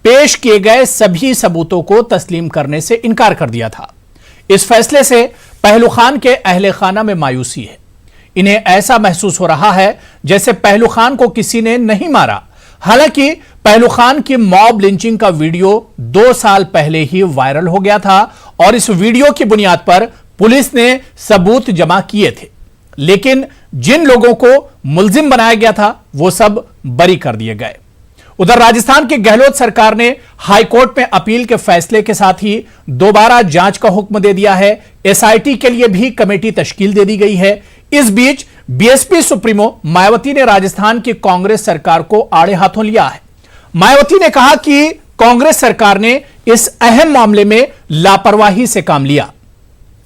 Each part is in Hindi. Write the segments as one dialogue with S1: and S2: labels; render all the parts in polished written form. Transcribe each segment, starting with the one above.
S1: पेश किए गए सभी सबूतों को तस्लीम करने से इनकार कर दिया था। इस फैसले से पहलू खान के अहले खाना में मायूसी है। इन्हें ऐसा महसूस हो रहा है जैसे पहलू खान को किसी ने नहीं मारा। हालांकि पहलू खान की मॉब लिंचिंग का वीडियो 2 साल पहले ही वायरल हो गया था और इस वीडियो की बुनियाद पर पुलिस ने सबूत जमा किए थे, लेकिन जिन लोगों को मुल्जिम बनाया गया था वो सब बरी कर दिए गए। उधर राजस्थान की गहलोत सरकार ने हाईकोर्ट में अपील के फैसले के साथ ही दोबारा जांच का हुक्म दे दिया है। एसआईटी के लिए भी कमेटी तश्कील दे दी गई है। इस बीच बीएसपी सुप्रीमो मायावती ने राजस्थान की कांग्रेस सरकार को आड़े हाथों लिया है। मायावती ने कहा कि कांग्रेस सरकार ने इस अहम मामले में लापरवाही से काम लिया।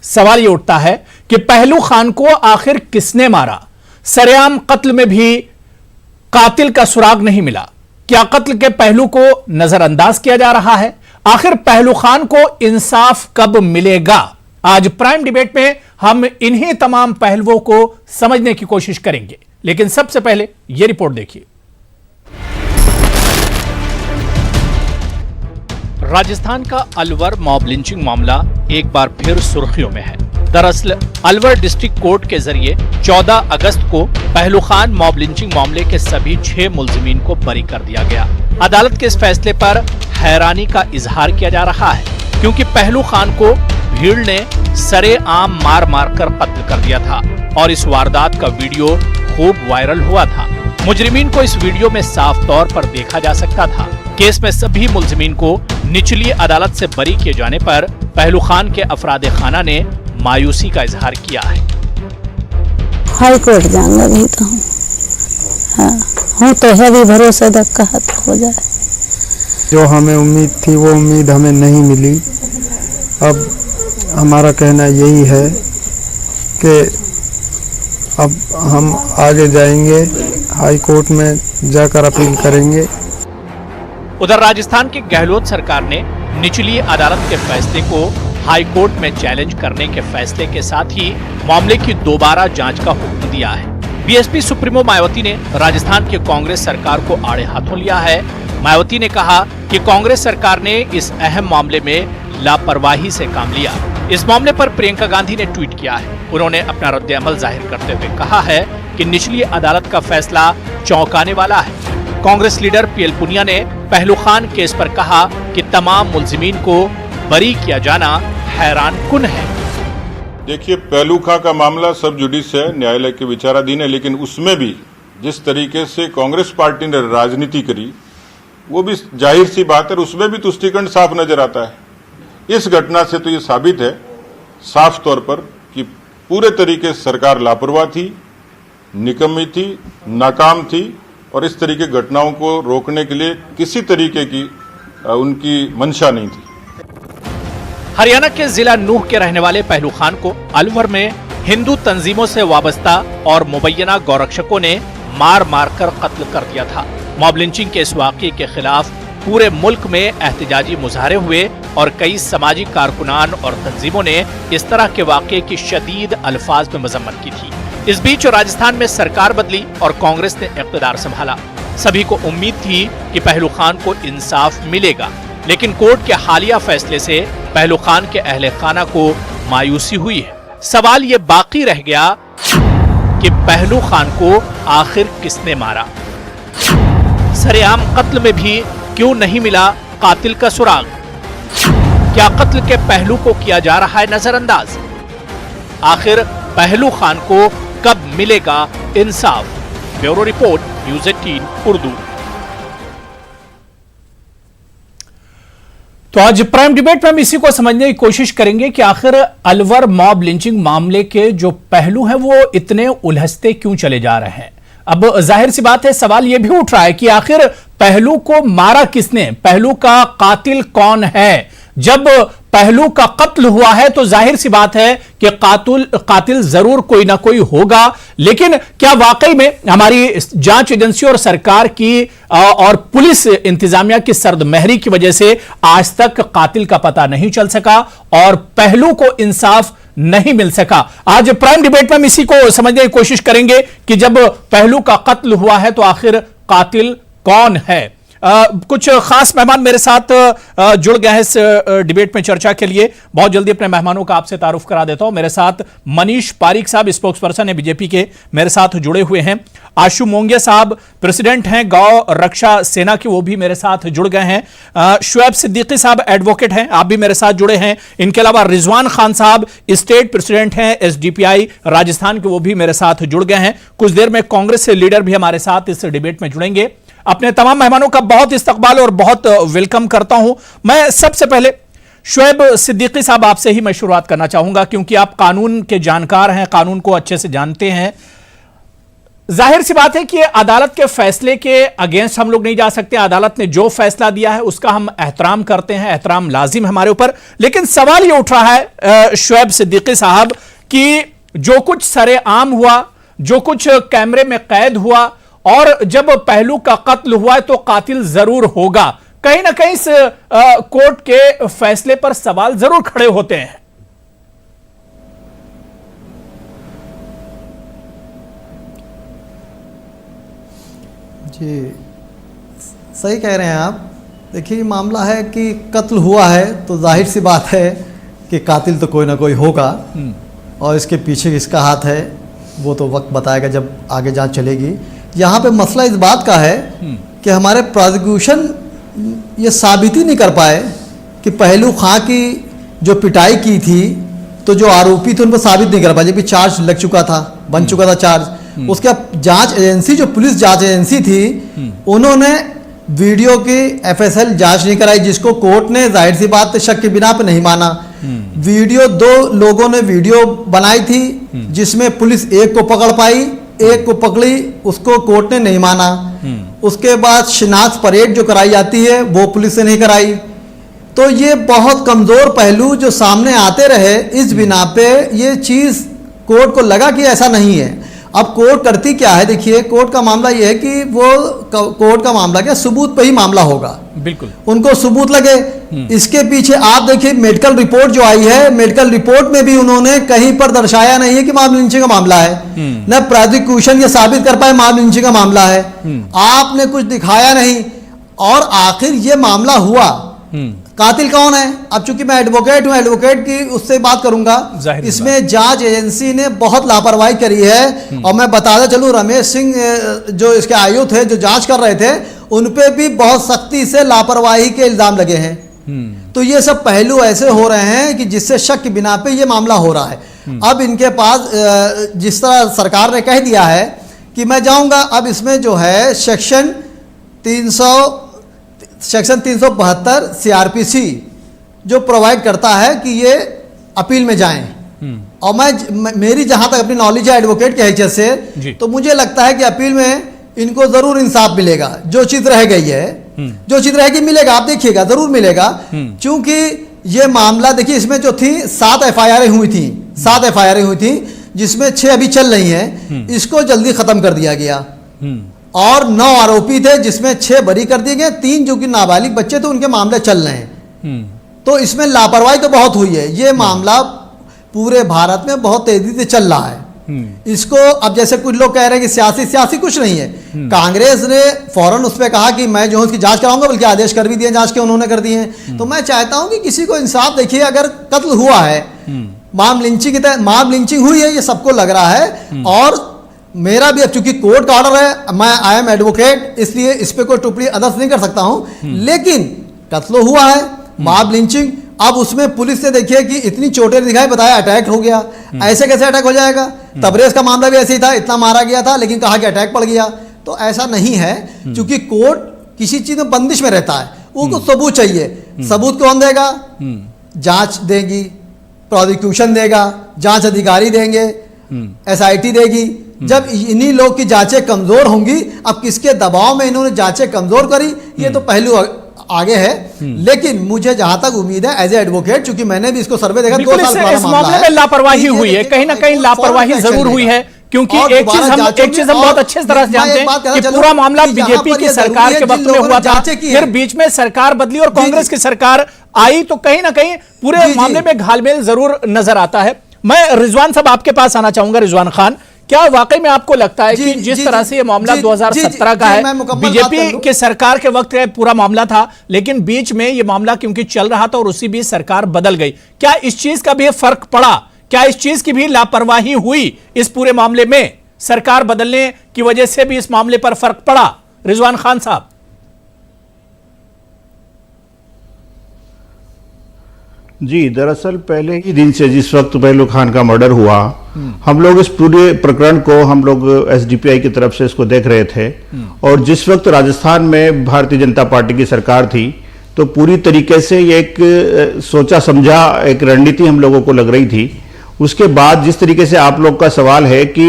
S1: सवाल यह उठता है कि पहलू खान को आखिर किसने मारा? सरेआम कत्ल में भी कातिल का सुराग नहीं मिला। क्या कत्ल के पहलू को नजरअंदाज किया जा रहा है? आखिर पहलू खान को इंसाफ कब मिलेगा? आज प्राइम डिबेट में हम इन्हीं तमाम पहलुओं को समझने की कोशिश करेंगे, लेकिन सबसे पहले यह रिपोर्ट देखिए। राजस्थान का अलवर मॉब लिंचिंग मामला एक बार फिर सुर्खियों में है। दरअसल अलवर डिस्ट्रिक्ट कोर्ट के जरिए 14 अगस्त को पहलू खान मॉब लिंचिंग मामले के सभी 6 मुल्जिमीन को बरी कर दिया गया। अदालत के इस फैसले पर हैरानी का इजहार किया जा रहा है, क्योंकि पहलू खान को भीड़ ने सरेआम मार मार कर कत्ल कर दिया था और इस वारदात का वीडियो खूब वायरल हुआ था। मुजरिमीन को इस वीडियो में साफ तौर पर देखा जा सकता था। केस में सभी मुल्जिमीन को निचली अदालत से बरी किए जाने पर पहलू खान के अफराद खाना ने मायूसी का इजहार किया है।
S2: हाई कोर्ट जाऊंगा भी तो हूँ तो है भी भरोसा धक्का हो जाए।
S3: जो हमें उम्मीद थी वो उम्मीद हमें नहीं मिली। अब हमारा कहना यही है कि अब हम आगे जाएंगे, हाई कोर्ट में जाकर अपील करेंगे।
S1: उधर राजस्थान की गहलोत सरकार ने निचली अदालत के फैसले को हाई कोर्ट में चैलेंज करने के फैसले के साथ ही मामले की दोबारा जांच का हुक्म दिया है। बीएसपी सुप्रीमो मायावती ने राजस्थान की कांग्रेस सरकार को आड़े हाथों लिया है। मायावती ने कहा कि कांग्रेस सरकार ने इस अहम मामले में लापरवाही से काम लिया। इस मामले पर प्रियंका गांधी ने ट्वीट किया है। उन्होंने अपना रद्द-ए-अमल जाहिर करते हुए कहा है कि निचली अदालत का फैसला चौंकाने वाला है। कांग्रेस लीडर पीएल पुनिया ने पहलू खान केस पर कहा कि तमाम मुल्जिमीन को बरी किया जाना हैरानकुन है।
S4: देखिए, पहलू खां का मामला सब जुडिस है, न्यायालय के विचाराधीन है, लेकिन उसमें भी जिस तरीके से कांग्रेस पार्टी ने राजनीति करी वो भी जाहिर सी बात है, उसमें भी तुष्टिकंड साफ नजर आता है। इस घटना से तो ये साबित है साफ तौर पर कि पूरे तरीके से सरकार लापरवाह थी, निकम्मी थी, नाकाम थी और इस तरीके की घटनाओं को रोकने के लिए किसी तरीके की उनकी मंशा नहीं थी।
S1: हरियाणा के जिला नूह के रहने वाले पहलू खान को अलवर में हिंदू तंजीमों से वाबस्ता और मुबैना गौरक्षकों ने मार मार कर कत्ल कर दिया था। मॉब लिंचिंग के इस वाकये के खिलाफ पूरे मुल्क में एहतजाजी मुजाहरे हुए और कई सामाजिक कारकुनान और तंजीमों ने इस तरह के वाकये की शदीद अल्फाज में मजम्मत की थी। इस बीच राजस्थान में सरकार बदली और कांग्रेस ने इक़्तिदार संभाला। सभी को उम्मीद थी कि पहलू खान को इंसाफ मिलेगा, लेकिन कोर्ट के हालिया फैसले से पहलू खान के अहले खाना को मायूसी हुई है। सवाल ये बाकी रह गया कि पहलू खान को आखिर किसने मारा? सरेआम कत्ल में भी क्यों नहीं मिला कातिल का सुराग? क्या कत्ल के पहलू को किया जा रहा है नजरअंदाज? आखिर पहलू खान को कब मिलेगा इंसाफ? Bureau report, news 18 Urdu. तो आज प्राइम डिबेट में हम इसी को समझने की कोशिश करेंगे कि आखिर अलवर मॉब लिंचिंग मामले के जो पहलू हैं वो इतने उलझते क्यों चले जा रहे हैं। अब जाहिर सी बात है, सवाल यह भी उठ रहा है कि आखिर पहलू को मारा किसने? पहलू का कातिल कौन है? जब पहलू का कत्ल हुआ है तो जाहिर सी बात है कि कातिल जरूर कोई ना कोई होगा, लेकिन क्या वाकई में हमारी जांच एजेंसी और सरकार की और पुलिस इंतजामिया की सर्दमहरी की वजह से आज तक कातिल का पता नहीं चल सका और पहलू को इंसाफ नहीं मिल सका? आज प्राइम डिबेट में हम इसी को समझने की कोशिश करेंगे कि जब पहलू का कत्ल हुआ है तो आखिर कातिल कौन है। कुछ खास मेहमान मेरे साथ जुड़ गए हैं इस डिबेट में चर्चा के लिए। बहुत जल्दी अपने मेहमानों का आपसे तारुफ करा देता हूं। मेरे साथ मनीष पारीक साहब, स्पोक्स पर्सन है बीजेपी के, मेरे साथ जुड़े हुए हैं। आशु मोंगिया साहब प्रेसिडेंट हैं गौ रक्षा सेना के, वो भी मेरे साथ जुड़ गए हैं। शुएब सिद्दीकी साहब एडवोकेट हैं, आप भी मेरे साथ जुड़े हैं। इनके अलावा रिजवान खान साहब स्टेट प्रेसिडेंट हैं एसडीपीआई राजस्थान के, वो भी मेरे साथ जुड़ गए हैं। कुछ देर में कांग्रेस से लीडर भी हमारे साथ इस डिबेट में जुड़ेंगे। अपने तमाम मेहमानों का बहुत इस्तकबाल और बहुत वेलकम करता हूं। मैं सबसे पहले शुएब सिद्दीकी साहब आपसे ही मैं शुरुआत करना चाहूंगा, क्योंकि आप कानून के जानकार हैं, कानून को अच्छे से जानते हैं। जाहिर सी बात है कि अदालत के फैसले के अगेंस्ट हम लोग नहीं जा सकते। अदालत ने जो फैसला दिया है उसका हम एहतराम करते हैं, एहतराम लाजिम हमारे ऊपर। लेकिन सवाल यह उठ रहा है शुएब सिद्दीकी साहब कि जो कुछ सरेआम हुआ, जो कुछ कैमरे में कैद हुआ, और जब पहलू का कत्ल हुआ है तो कातिल जरूर होगा, कहीं ना कहीं इस कोर्ट के फैसले पर सवाल जरूर खड़े होते हैं।
S5: जी सही कह रहे हैं आप। देखिए मामला है कि कत्ल हुआ है तो जाहिर सी बात है कि कातिल तो कोई ना कोई होगा, और इसके पीछे किसका हाथ है वो तो वक्त बताएगा जब आगे जांच चलेगी। यहाँ पे मसला इस बात का है कि हमारे प्रोसिक्यूशन ये साबित ही नहीं कर पाए कि पहलू खां की जो पिटाई की थी, तो जो आरोपी थे उन पर साबित नहीं कर पाए, जबकि चार्ज लग चुका था, बन चुका था चार्ज। उसके जांच एजेंसी, जो पुलिस जांच एजेंसी थी, उन्होंने वीडियो की एफएसएल जांच नहीं कराई, जिसको कोर्ट ने जाहिर सी बात शक के बिना पे नहीं माना। वीडियो, दो लोगों ने वीडियो बनाई थी जिसमें पुलिस एक को पकड़ पाई, एक को पकड़ी, उसको कोर्ट ने नहीं माना। उसके बाद शिनाख्त परेड जो कराई जाती है वो पुलिस ने नहीं कराई। तो ये बहुत कमजोर पहलू जो सामने आते रहे, इस बिना पे ये चीज कोर्ट को लगा कि ऐसा नहीं है। अब कोर्ट करती क्या है, देखिए कोर्ट का मामला ये है कि वो कोर्ट का मामला क्या सबूत पे ही मामला होगा।
S1: बिल्कुल, उनको
S5: सबूत लगे। इसके पीछे आप देखिए मेडिकल रिपोर्ट जो आई है, मेडिकल रिपोर्ट में भी उन्होंने कहीं पर दर्शाया नहीं है कि मॉब लिंचिंग का मामला है। न प्रोसिक्यूशन ये साबित कर पाए मॉब लिंचिंग का मामला है, आपने कुछ दिखाया नहीं। और आखिर ये मामला हुआ, कातिल कौन है? अब चूंकि मैं एडवोकेट हूं, एडवोकेट की उससे बात करूंगा। इसमें जांच एजेंसी ने बहुत लापरवाही करी है। और मैं बताता चलूं, रमेश सिंह जो इसके आयु थे, जो जांच कर रहे थे, उन पे भी बहुत सख्ती से लापरवाही के इल्जाम लगे हैं। तो ये सब पहलू ऐसे हो रहे हैं कि जिससे शक के बिना पे ये मामला हो रहा है। अब इनके पास जिस तरह सरकार ने कह दिया है कि मैं जाऊंगा, अब इसमें जो है सेक्शन 372 सीआरपीसी जो प्रोवाइड करता है कि ये अपील में जाएं। और मेरी जहां तक अपनी नॉलेज है एडवोकेट के हैसियत से, तो मुझे लगता है कि अपील में इनको जरूर इंसाफ मिलेगा। जो चीज रह गई है, जो चीज रहेगी मिलेगा, आप देखिएगा जरूर मिलेगा। क्योंकि ये मामला देखिए, इसमें जो थी 7 एफआईआर हुई थी, 7 एफआईआर हुई थी, जिसमें 6 अभी चल रही हैं। इसको जल्दी खत्म कर दिया गया। और 9 आरोपी थे जिसमें 6 बरी कर दिए गए, 3 जो कि नाबालिग बच्चे थे उनके मामले चल रहे हैं। तो इसमें लापरवाही तो बहुत हुई है। ये मामला पूरे भारत में बहुत तेजी से चल रहा है। इसको अब जैसे कुछ लोग कह रहे हैं कि सियासी कुछ नहीं है। कांग्रेस ने फौरन उस पर कहा कि मैं जो उसकी जांच कराऊंगा, बल्कि आदेश कर भी दिए जांच के, उन्होंने कर दिए हैं। तो मैं चाहता हूं कि किसी को इंसाफ। देखिए अगर कत्ल हुआ है, मॉब लिंचिंग हुई है, ये सबको लग रहा है। और मेरा भी अब चूंकि कोर्ट का ऑर्डर है, मैं आई एम एडवोकेट, इसलिए इस पे कोई टिप्पणी अदर्स नहीं कर सकता हूं। लेकिन कत्ल हुआ है, मॉब लिंचिंग, अब उसमें पुलिस ने देखिए कि इतनी चोटें दिखाई, बताया अटैक हो गया। ऐसे कैसे अटैक हो जाएगा? तबरेज का मामला भी ऐसे ही था, इतना मारा गया था लेकिन कहा कि अटैक पड़ गया। तो ऐसा नहीं है, क्योंकि कोर्ट किसी चीज में बंदिश में रहता है, उनको सबूत चाहिए। सबूत कौन देगा? जांच देगी, प्रोसिक्यूशन देगा, जांच अधिकारी देंगे, एसआईटी देगी। जब इन्हीं लोग की जांचें कमजोर होंगी, अब किसके दबाव में इन्होंने जांचें कमजोर करी, ये तो पहलू आगे है। लेकिन मुझे जहां तक उम्मीद है एज ए एडवोकेट, क्योंकि मैंने भी इसको सर्वे देखा, 2 साल पुराना
S1: इस मामले में लापरवाही हुई है, कहीं ना कहीं लापरवाही जरूर हुई है। क्योंकि एक चीज हम बहुत अच्छे तरह से जानते हैं कि पूरा मामला बीजेपी की सरकार के वक्त में हुआ था, फिर बीच में सरकार बदली और कांग्रेस की सरकार आई, तो कहीं ना कहीं पूरे मामले में घालमेल जरूर नजर आता है। मैं रिजवान साहब आपके पास आना चाहूंगा, रिजवान खान, क्या वाकई में आपको लगता है
S5: जी,
S1: कि जिस
S5: जी,
S1: तरह से ये मामला
S5: जी,
S1: 2017
S5: जी,
S1: का
S5: जी, मैं
S1: है,
S5: मुकम्मल बात
S1: बीजेपी
S5: कर लूं।
S1: के सरकार के वक्त ये पूरा मामला था, लेकिन बीच में ये मामला क्योंकि चल रहा था और उसी बीच सरकार बदल गई, क्या इस चीज का भी फर्क पड़ा? क्या इस चीज की भी लापरवाही हुई इस पूरे मामले में? सरकार बदलने की वजह से भी इस मामले पर फर्क पड़ा? रिजवान खान साहब।
S6: जी, दरअसल पहले ही दिन से जिस वक्त पहलू खान का मर्डर हुआ, हम लोग इस पूरे प्रकरण को हम लोग एसडीपीआई की तरफ से इसको देख रहे थे। और जिस वक्त राजस्थान में भारतीय जनता पार्टी की सरकार थी, तो पूरी तरीके से ये एक सोचा समझा एक रणनीति हम लोगों को लग रही थी। उसके बाद जिस तरीके से आप लोग का सवाल है कि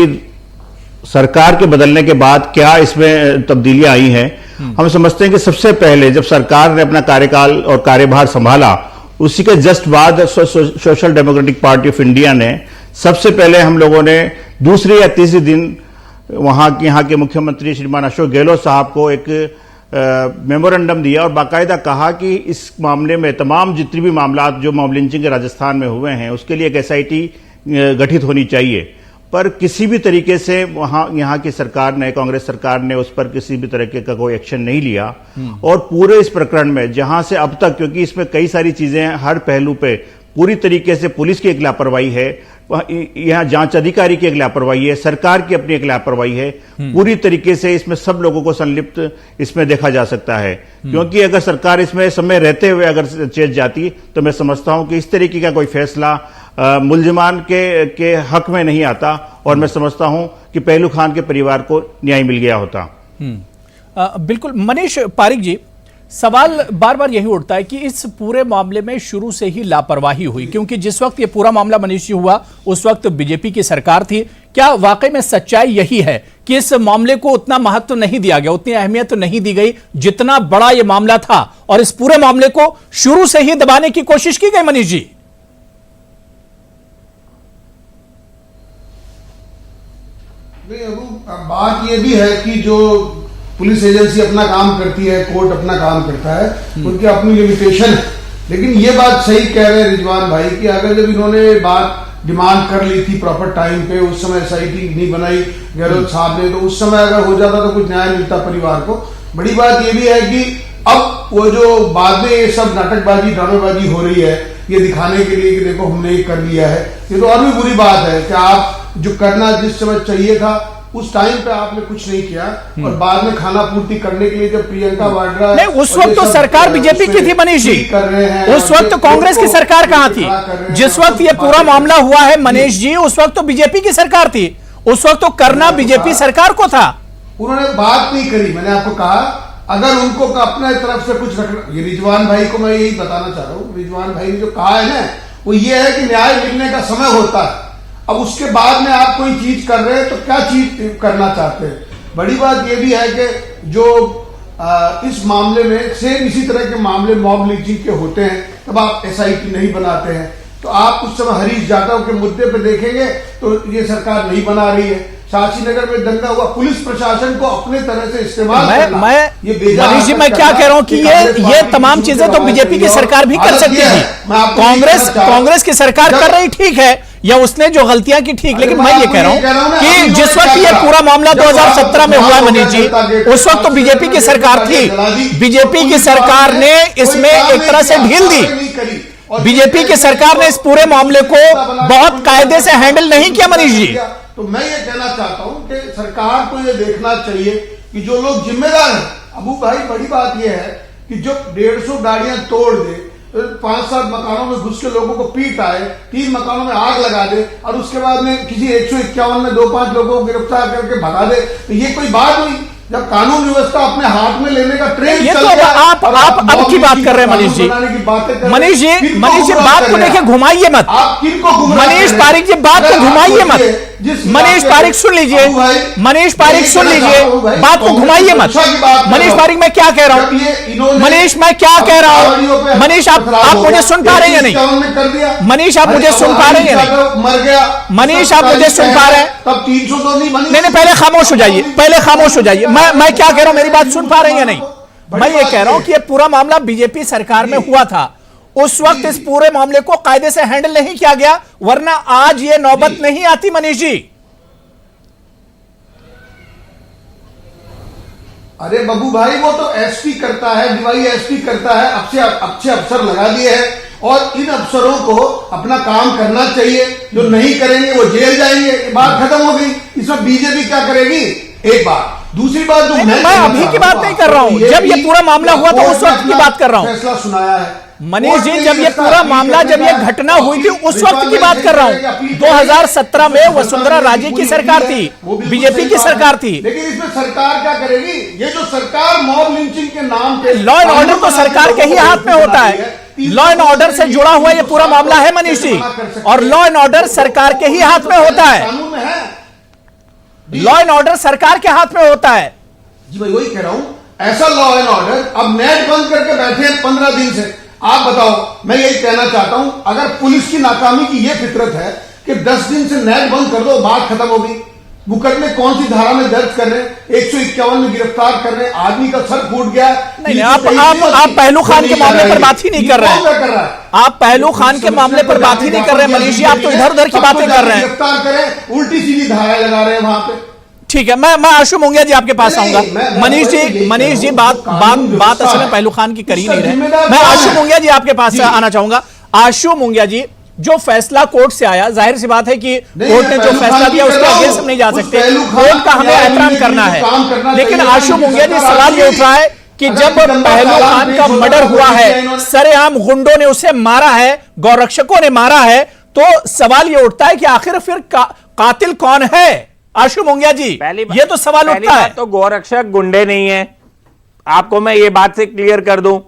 S6: सरकार के बदलने के बाद क्या इसमें तब्दीलियां आई हैं, हम समझते हैं कि सबसे पहले जब सरकार ने अपना कार्यकाल और कार्यभार संभाला, उसी के जस्ट बाद social democratic party of India ने सबसे पहले हम लोगों ने दूसरे या तीसरे दिन यहाँ के मुख्यमंत्री श्रीमान अशोक गहलोत साहब को एक मेमोरेंडम दिया और बाकायदा कहा कि इस मामले में तमाम जितनी भी मामला जो मॉब लिंचिंग के राजस्थान में हुए हैं उसके लिए एक एसआईटी गठित होनी चाहिए। पर किसी भी तरीके से यहाँ की सरकार ने, कांग्रेस सरकार ने उस पर किसी भी तरह का कोई एक्शन नहीं लिया। और पूरे इस प्रकरण में जहां से अब तक, क्योंकि इसमें कई सारी चीजें हैं, हर पहलू पे पूरी तरीके से पुलिस की एक लापरवाही है, यहाँ जांच अधिकारी की एक लापरवाही है, सरकार की अपनी एक लापरवाही है। पूरी तरीके से इसमें सब लोगों को संलिप्त इसमें देखा जा सकता है। क्योंकि अगर सरकार इसमें समय रहते हुए अगर चेत जाती तो मैं समझता हूं कि इस तरीके का कोई फैसला मुल्जिमान के हक में नहीं आता और मैं समझता हूं कि पहलू खान के परिवार को न्याय मिल गया होता।
S1: बिल्कुल। मनीष पारिक जी, सवाल बार बार यही उठता है कि इस पूरे मामले में शुरू से ही लापरवाही हुई, क्योंकि जिस वक्त ये पूरा मामला मनीष जी हुआ उस वक्त बीजेपी की सरकार थी। क्या वाकई में सच्चाई यही है कि इस मामले को उतना महत्व नहीं दिया गया, उतनी अहमियत नहीं दी गई जितना बड़ा ये मामला था, और इस पूरे मामले को शुरू से ही दबाने की कोशिश की गई? मनीष जी,
S7: नहीं, अब बात ये भी है कि जो पुलिस एजेंसी अपना काम करती है, कोर्ट अपना काम करता है, उनकी अपनी लिमिटेशन है। लेकिन ये बात सही कह रहे हैं रिजवान भाई कि अगर जब इन्होंने बात डिमांड कर ली थी प्रॉपर टाइम पे, उस समय एसआईटी नहीं बनाई गहलोत साहब ने, तो उस समय अगर हो जाता तो कुछ न्याय मिलता परिवार को। बड़ी बात ये भी है कि अब वो जो बाद में ये सब नाटकबाजी ड्रामेबाजी हो रही है ये दिखाने के लिए कि देखो हमने ये कर लिया है, ये तो और भी बुरी बात है कि आप जो करना जिस समय चाहिए था उस टाइम पे आपने कुछ नहीं किया, और बाद में खाना पूर्ति करने के लिए जब प्रियंका वाड्रा
S1: नहीं, उस वक्त तो सरकार बीजेपी की थी मनीष जी, उस वक्त तो कांग्रेस की सरकार कहां थी? जिस वक्त ये पूरा मामला हुआ है मनीष जी, उस वक्त तो बीजेपी की सरकार थी, उस वक्त तो करना बीजेपी सरकार को था।
S7: उन्होंने बात नहीं करी। मैंने आपको कहा अगर उनको अपने तरफ से कुछ रखना, ये रिजवान भाई को मैं यही बताना चाह रहा हूँ, रिजवान भाई ने जो कहा है ना वो ये है कि न्याय मिलने का समय होता है। अब उसके बाद में आप कोई चीज कर रहे हैं तो क्या चीज करना चाहते हैं? बड़ी बात यह भी है कि जो इस मामले में सेम इसी तरह के मामले मॉब लिंचिंग के होते हैं, तब आप एसआईटी नहीं बनाते हैं। तो आप उस समय हरीश जादव के मुद्दे पे देखेंगे तो ये सरकार नहीं बना रही है। शास्त्रीनगर में दंगा हुआ, पुलिस प्रशासन को अपने तरह से इस्तेमाल करना,
S1: मनीष जी मैं क्या कह रहा हूं कि ये तमाम चीजें तो बीजेपी की सरकार भी कर सकती थी। कांग्रेस की सरकार कर रही, ठीक है, या उसने जो गलतियां की ठीक, लेकिन मैं ये कह रहा हूं कि जिस वक्त ये पूरा मामला 2017 में हुआ मनीष जी, उस वक्त तो बीजेपी की सरकार थी। बीजेपी की सरकार ने इसमें एक तरह से ढील दी। बीजेपी की सरकार ने इस पूरे मामले को बहुत कायदे से हैंडल नहीं किया मनीष जी।
S7: तो मैं ये कहना चाहता हूं कि सरकार को ये देखना चाहिए कि जो लोग जिम्मेदार हैं, अबू भाई बड़ी बात ये है कि जो 150 गाड़ियां तोड़ दे, 5-7 मकानों में घुस के लोगों को पीट आए, 3 मकानों में आग लगा दे और उसके बाद में किसी 151 में 2-5 लोगों को गिरफ्तार करके भगा दे, तो ये कोई बात हुई? जब कानून व्यवस्था अपने हाथ में लेने का ट्रेंड
S1: ये तो आप अब की बात कर रहे हैं मनीष जी। मनीष जी बात को देखिए, घुमाइए मत।
S7: आप किनको
S1: मनीष पारिक जी बात को घुमाइए मत। मनीष पारिक सुन लीजिए, मनीष पारिक सुन लीजिए, बात को घुमाइए मत। मनीष पारिक मैं क्या कह रहा हूं? मनीष मैं क्या कह रहा हूं? मनीष आप मुझे सुन पा रहे हैं या नहीं? मनीष आप मुझे सुन पा रहे हैं या नहीं?
S7: मर गया
S1: मनीष आप मुझे सुन पा रहे हैं?
S7: तब 300 तो
S1: नहीं, पहले खामोश हो जाइए, पहले खामोश हो जाइए। मैं क्या कह रहा हूं, मेरी बात सुन पा रहे हैं या नहीं? मैं ये कह रहा हूं कि ये पूरा मामला बीजेपी सरकार में हुआ था, उस वक्त इस पूरे मामले को कायदे से हैंडल नहीं किया गया, वरना आज ये नौबत नहीं आती मनीष जी।
S7: अरे बबू भाई, वो तो एसपी करता है, डीवाईएसपी करता है, अच्छे अफसर लगा दिए हैं और इन अफसरों को अपना काम करना चाहिए। जो नहीं करेंगे वो जेल जाएंगे, बात खत्म हो गई। इसमें बीजेपी क्या करेगी? एक बात। दूसरी बात जो
S1: मैं अभी की बात नहीं कर रहा हूं, जब ये पूरा मामला हुआ था उस वक्त की बात कर रहा हूं।
S7: फैसला सुनाया है
S1: मनीष जी, जब ये पूरा मामला, जब ये घटना हुई थी उस वक्त की बात कर रहा हूं। 2017 में वसुंधरा राजे की सरकार थी, बीजेपी की सरकार थी।
S7: लेकिन इसमें सरकार क्या करेगी? ये जो सरकार मॉब लिंचिंग के नाम पे,
S1: लॉ एंड ऑर्डर तो सरकार के ही हाथ में होता है। लॉ एंड ऑर्डर से जुड़ा हुआ ये पूरा मामला है मनीष जी, और लॉ एंड ऑर्डर सरकार के ही हाथ में होता है।
S7: कानून में है,
S1: लॉ एंड ऑर्डर सरकार के हाथ में होता है।
S7: जी भाई वही कह रहा हूं, ऐसा लॉ एंड ऑर्डर अब नेट बंद करके बैठे हैं 15 दिन से। आप बताओ, मैं यही कहना चाहता हूं, अगर पुलिस की नाकामी की यह फितरत है कि 10 दिन से नेट बंद कर दो, बात खत्म हो गई। मुकदमे कौन सी धारा में दर्ज कर रहे हैं? 151 में गिरफ्तार कर रहे हैं, आदमी का सर फूट गया।
S1: नहीं, आप पहलू खान के मामले पर बात ही नहीं कर रहे हैं। आप पहलू खान के मामले पर बात ही नहीं कर रहे हैं मनीष जी, आप तो इधर उधर की बातें कर रहे हैं।
S7: गिरफ्तार करें, उल्टी सीधी धारा लगा रहे हैं वहां पे।
S1: ठीक है, मैं आशु मुंगिया जी आपके पास आऊंगा। मनीष जी बात असल में पहलू खान की कर ही नहीं रहे। मैं आशु मुंगिया जी आपके पास आना चाहूंगा। आशु मुंगिया जी, जो फैसला कोर्ट से आया, जाहिर सी बात है कि कोर्ट ने जो फैसला दिया उसके अगेंस्ट हम नहीं जा सकते, कोर्ट का हमें एहतराम करना है। लेकिन आशु मुंगिया जी, सवाल ये उठ रहा है कि जब पहलू खान का मर्डर हुआ है, सरेआम गुंडों ने उसे मारा है, गौरक्षकों ने मारा है, तो सवाल ये उठता है कि आखिर फिर कातिल कौन है? आशु मुंगिया जी, ये तो सवाल उठता है।
S8: तो गौरक्षक गुंडे नहीं है, आपको मैं ये बात से क्लियर कर दूं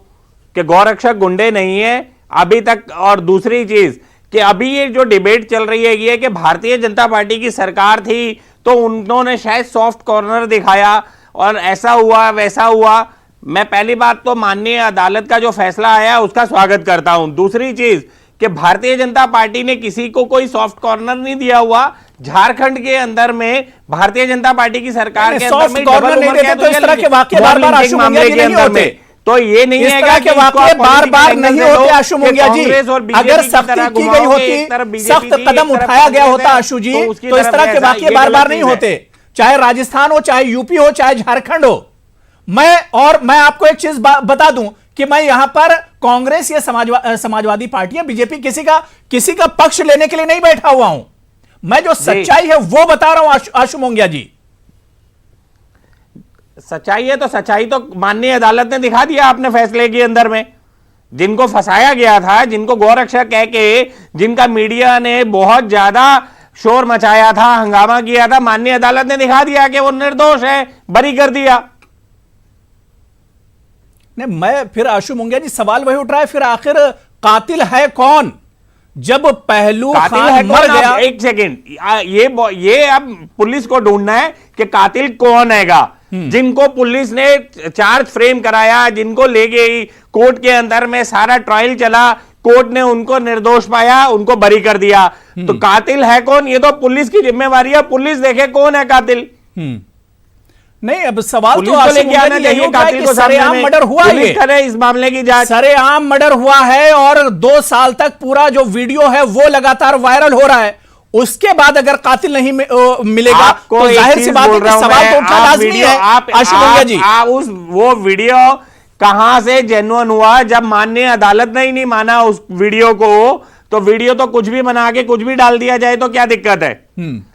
S8: कि गौरक्षक गुंडे नहीं है अभी तक। और दूसरी चीज कि अभी ये जो डिबेट चल रही है ये कि भारतीय जनता पार्टी की सरकार थी तो उन्होंने शायद सॉफ्ट कॉर्नर दिखाया और ऐसा हुआ वैसा हुआ। मैं पहली बात तो माननीय अदालत का जो फैसला आया उसका स्वागत करता हूं। दूसरी चीज कि भारतीय जनता पार्टी ने किसी को कोई सॉफ्ट कॉर्नर नहीं दिया हुआ। झारखंड के अंदर में भारतीय जनता पार्टी की सरकार के अंदर में
S1: कॉर्नर नहीं देते तो इस तरह के वाकये बार-बार आशु मुंगिया जी नहीं होते।
S8: तो ये नहीं है
S1: कि वाकये बार-बार नहीं होते आशु मुंगिया जी। अगर सख्ती की गई होती, सख्त कदम उठाया गया होता आशु जी, तो इस तरह के वाकये बार-बार नहीं होते, चाहे राजस्थान हो, चाहे यूपी हो, चाहे झारखंड हो। मैं आपको एक चीज बता दूं कि मैं यहां पर कांग्रेस या समाजवादी पार्टी या बीजेपी किसी का पक्ष लेने के लिए नहीं बैठा हुआ हूं। मैं जो सच्चाई है वो बता रहा हूं आशु मुंगिया जी।
S8: सच्चाई है तो सच्चाई तो माननीय अदालत ने दिखा दिया अपने फैसले के अंदर में। जिनको फंसाया गया था, जिनको गौरक्षक कह के, जिनका मीडिया ने बहुत ज्यादा शोर मचाया था, हंगामा किया था, माननीय अदालत ने दिखा दिया कि वो निर्दोष है, बरी कर दिया।
S1: नहीं, मैं फिर आशु मुंगिया जी सवाल वही उठ रहा है, फिर आखिर कातिल है कौन? जब पहलू खान मर गया।
S8: एक सेकंड, ये अब पुलिस को ढूंढना है कि कातिल कौन हैगा। जिनको पुलिस ने चार्ज फ्रेम कराया, जिनको ले गई कोर्ट के अंदर में, सारा ट्रायल चला, कोर्ट ने उनको निर्दोष पाया, उनको बरी कर दिया। तो कातिल है कौन? ये तो पुलिस की जिम्मेवारी है, पुलिस देखे कौन है कातिल।
S1: नहीं, अब सवाल तो लेके आना चाहिए। कातिल को सरेआम मर्डर हुआ है,
S8: करे इस मामले की जांच।
S1: सरेआम मर्डर हुआ है और 2 साल तक पूरा जो वीडियो है वो लगातार वायरल हो रहा है। उसके बाद अगर कातिल नहीं मिलेगा तो जाहिर सी बात है कि सवाल तो उठना लाजमी है आशु मुंगिया जी।
S8: वो वीडियो कहां से जेन्युइन हुआ? जब माननीय अदालत ने ही नहीं माना उस वीडियो को, तो वीडियो तो कुछ भी बना के कुछ भी डाल दिया जाए तो क्या दिक्कत है?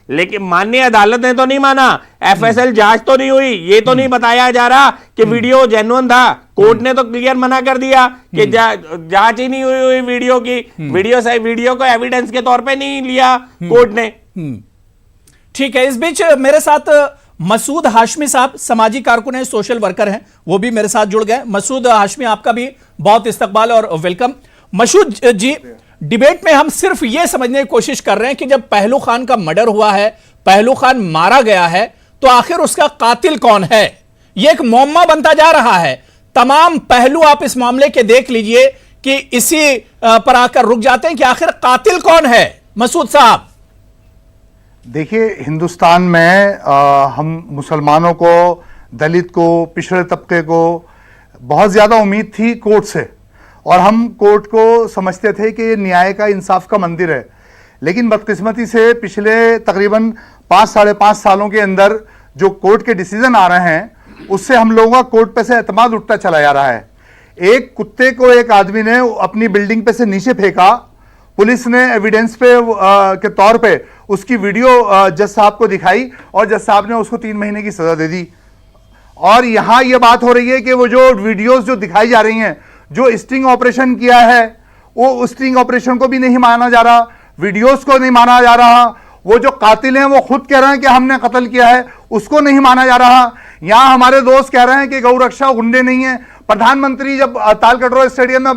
S8: लेकिन माननीय अदालत ने तो नहीं माना, एफएसएल जांच तो नहीं हुई, ये तो नहीं बताया जा रहा कि वीडियो जेन्युइन था। कोर्ट ने तो क्लियर मना कर दिया कि जांच ही नहीं हुई वीडियो की। वीडियो को एविडेंस के तौर पे नहीं लिया कोर्ट ने।
S1: ठीक है, इस बीच मेरे साथ मसूद हाशमी साहब सामाजिक कारकुन हैं, सोशल वर्कर हैं, वो भी मेरे साथ जुड़ गए। मसूद हाशमी, आपका भी बहुत इस्तकबाल और वेलकम। मसूद जी, डिबेट में हम सिर्फ यह समझने की कोशिश कर रहे हैं कि जब पहलू खान का मर्डर हुआ है, पहलू खान मारा गया है, तो आखिर उसका कातिल कौन है? यह एक मुअम्मा बनता जा रहा है। तमाम पहलू आप इस मामले के देख लीजिए कि इसी पर आकर रुक जाते हैं कि आखिर कातिल कौन है। मसूद साहब,
S9: देखिए, हिंदुस्तान में हम मुसलमानों को, दलित को, पिछड़े तबके को बहुत ज्यादा उम्मीद थी कोर्ट से, और हम कोर्ट को समझते थे कि ये न्याय का, इंसाफ का मंदिर है। लेकिन बदकिस्मती से पिछले तकरीबन 5 साढ़े 5 सालों के अंदर जो कोर्ट के डिसीजन आ रहे हैं उससे हम लोगों का कोर्ट पे से एतमाद उठता चला जा रहा है। एक कुत्ते को एक आदमी ने अपनी बिल्डिंग पे से नीचे फेंका, पुलिस ने एविडेंस पे के तौर पे उसकी वीडियो जज साहब को दिखाई और जज साहब ने उसको 3 महीने की सजा दे दी। और यहां यह बात हो रही है कि वो जो वीडियोस जो दिखाई जा रही हैं, जो स्टिंग ऑपरेशन किया है, वो स्टिंग ऑपरेशन को भी नहीं माना जा रहा, वीडियोस को नहीं माना जा रहा, वो जो कातिल हैं वो खुद कह रहे हैं कि हमने कत्ल किया है, उसको नहीं माना जा रहा। यहां हमारे दोस्त कह रहे हैं कि गौरक्षा गुंडे नहीं है। प्रधानमंत्री जब तालकटोरा स्टेडियम में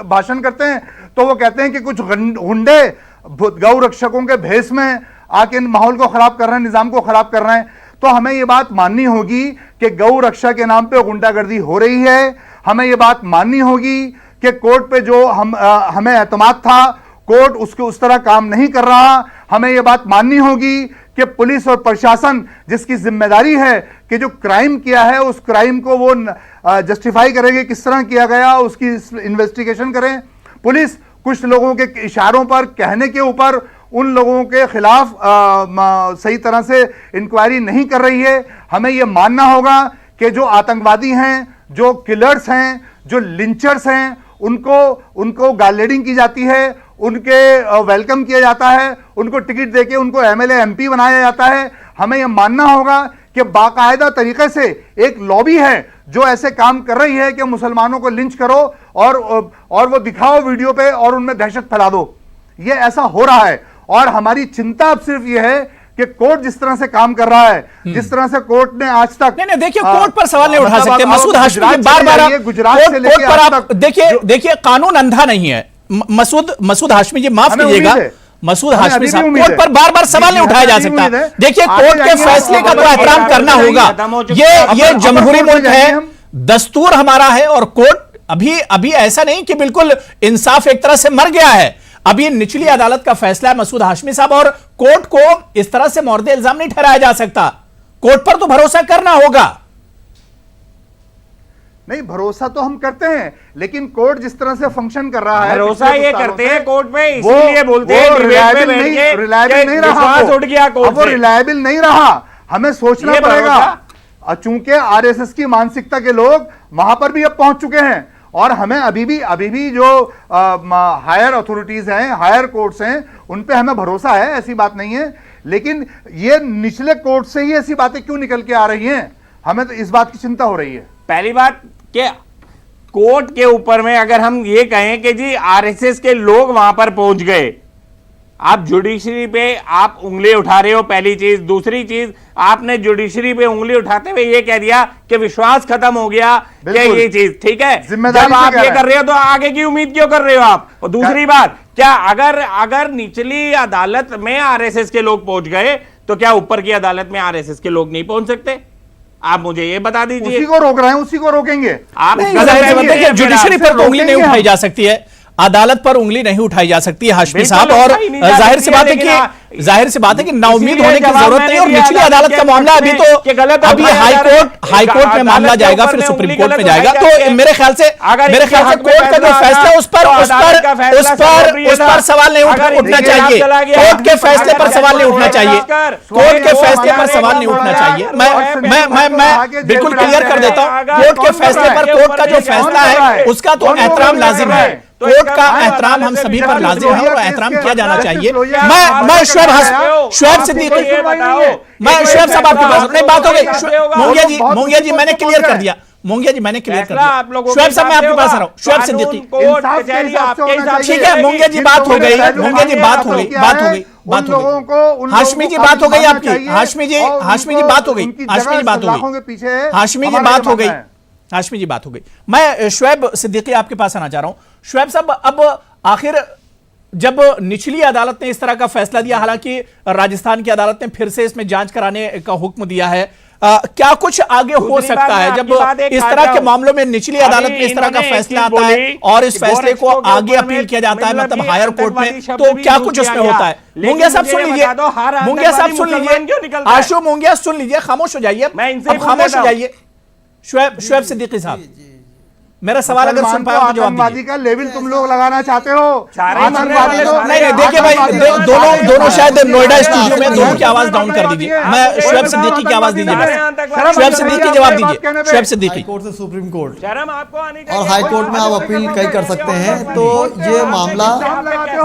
S9: भाषण करते हैं तो वो कहते हैं कि कुछ गुंडे गौ रक्षकों के भेष में आके माहौल को खराब कर रहे हैं, निजाम को खराब कर रहे हैं। तो हमें ये बात माननी होगी कि गौ रक्षा के नाम पे गुंडागर्दी हो रही है। हमें ये बात माननी होगी कि कोर्ट पे जो हमें एतमाद था, कोर्ट उसके उस तरह काम नहीं कर रहा। हमें यह बात माननी होगी कि पुलिस और प्रशासन जिसकी जिम्मेदारी है कि जो क्राइम किया है उस क्राइम को वो जस्टिफाई करेंगे, किस तरह किया गया उसकी इन्वेस्टिगेशन करें। पुलिस कुछ लोगों के इशारों पर, कहने के ऊपर उन लोगों के खिलाफ सही तरह से इंक्वायरी नहीं कर रही है। हमें यह मानना होगा कि जो आतंकवादी हैं, जो किलर्स हैं, जो लिंचर्स हैं, उनको गार्लेडिंग की जाती है, उनके वेलकम किया जाता है, उनको टिकट देके उनको एमएलए एमपी बनाया जाता है। हमें यह मानना होगा कि बाकायदा तरीके से एक लॉबी है जो ऐसे काम कर रही है कि मुसलमानों को लिंच करो और वो दिखाओ वीडियो पे और उनमें दहशत फैला दो। ये ऐसा हो रहा है और हमारी चिंता अब सिर्फ ये है कि कोर्ट जिस तरह से काम कर रहा है, जिस तरह से कोर्ट ने आज तक
S1: नहीं देखिए, कोर्ट पर सवाल नहीं उठा सकते। मसूद हाशमी बार-बार
S9: गुजरात से
S1: कोर्ट पर आप देखिए कानून अंधा नहीं है। मसूद हाशमी जी माफ कीजिएगा, मसूद हाशमी साहब, कोर्ट पर बार-बार सवाल नहीं उठाया जा सकता। देखिए कोर्ट के फैसले का तो एहतराम करना होगा। ये जमहूरी मुल्क है, दस्तूर हमारा है और कोर्ट अभी ऐसा नहीं कि बिल्कुल इंसाफ एक तरह से मर गया है। अब ये निचली अदालत का फैसला है मसूद हाशमी साहब, और कोर्ट को इस तरह से मौर्दे इल्जाम नहीं ठहराया जा सकता। कोर्ट पर तो भरोसा करना होगा।
S9: नहीं, भरोसा तो हम करते हैं, लेकिन कोर्ट जिस तरह से फंक्शन कर रहा है,
S8: भरोसा ये करते हैं कोर्ट पे, इसलिए बोलते हैं
S9: रिलायबल नहीं रहा,
S8: उठ गया कोर्ट,
S9: वो रिलायबल नहीं रहा। हमें सोचना पड़ेगा, चूंकि आरएसएस की मानसिकता के लोग वहां पर भी अब पहुंच चुके हैं और हमें अभी भी जो हायर अथॉरिटीज हैं, हायर कोर्ट्स हैं, उन पे हमें भरोसा है, ऐसी बात नहीं है। लेकिन ये निचले कोर्ट से ही ऐसी बातें क्यों निकल के आ रही हैं, हमें तो इस बात की चिंता हो रही है।
S8: पहली बात कि कोर्ट के ऊपर में अगर हम ये कहें कि जी आरएसएस के लोग वहां पर पहुंच गए, आप जुडिशरी पे आप उंगली उठा रहे हो, पहली चीज। दूसरी चीज, आपने जुडिशरी पे उंगली उठाते हुए ये कह दिया कि विश्वास खत्म हो गया कि ये चीज ठीक है। जब आप ये कर रहे हो तो आगे की उम्मीद क्यों कर रहे हो आप? और दूसरी बात, क्या अगर निचली अदालत में आरएसएस के लोग पहुंच गए तो क्या ऊपर की अदालत में आरएसएस के लोग नहीं पहुंच सकते? आप मुझे ये बता दीजिए।
S9: उसी को रोक रहे हैं, उसी को रोकेंगे
S8: आप।
S1: जुडिशरी पर तो उंगली नहीं उठाई जा सकती है, अदालत पर उंगली नहीं उठाई जा सकती है हाशमी साहब। और जाहिर सी बात है कि नाउमीद होने की जरूरत नहीं। और निचली अदालत का मामला अभी हाईकोर्ट में मामला जाएगा, फिर सुप्रीम कोर्ट में जाएगा। तो मेरे ख्याल से कोर्ट का जो फैसला उस पर सवाल नहीं उठना चाहिए। कोर्ट के फैसले पर सवाल नहीं उठना चाहिए। कोर्ट के फैसले पर सवाल नहीं उठना चाहिए। मैं बिल्कुल क्लियर कर देता हूं, कोर्ट के फैसले पर कोर्ट का जो फैसला है उसका तो एहतराम लाजिम है। कोर्ट का एहतराम हम सभी पर लाजिम है और एहतराम किया जाना चाहिए। मैं शुएब सिद्दीकी, मैं शुएब साहब आपके पास नहीं बात हो गई। मोंगिया जी मैंने क्लियर कर दिया। शुएब साहब मैं आपके पास आ रहा हूँ। शुएब सिद्दीकी, ठीक है मोंगिया जी बात हो गई। हाशमी जी बात हो गई आपकी। हाशमी जी बात हो गई। मैं शुएब सिद्दीकी आपके पास आना चाह रहा हूं। शुएब साहब, अब आखिर जब निचली अदालत ने इस तरह का फैसला दिया, हालांकि राजस्थान की अदालत ने फिर से इसमें जांच कराने का हुक्म दिया है, क्या कुछ आगे हो सकता है जब इस तरह के मामलों में निचली अदालत में इस तरह का फैसला आता है और इस फैसले को आगे अपील किया जाता है, मतलब हायर कोर्ट में, तो क्या कुछ उसमें होता है? मुंगिया साहब सुन लीजिए, आशु मुंगिया सुन लीजिए, खामोश हो जाइए, खामोश हो जाइए। शुएब सिद्दीकी साहब, मेरा सवाल अगर सुन पाए तो जवाब
S9: आतंकवादी
S1: दीजिए।
S9: का लेवल तुम लोग लगाना चाहते हो।
S8: आतंकवादी तो
S1: नहीं, देखिए भाई, दोनों शायद नोएडा स्टूडियो में दोनों की आवाज डाउन कर दीजिए। मैं शुएब सिद्दीकी की आवाज दीजिए, शुएब सिद्दीकी जवाब दीजिए, शुएब सिद्दीकी।
S5: हाई कोर्ट से सुप्रीम कोर्ट
S8: शर्म आपको आनी
S5: और हाई कोर्ट में आप अपील कई कर सकते हैं, तो ये मामला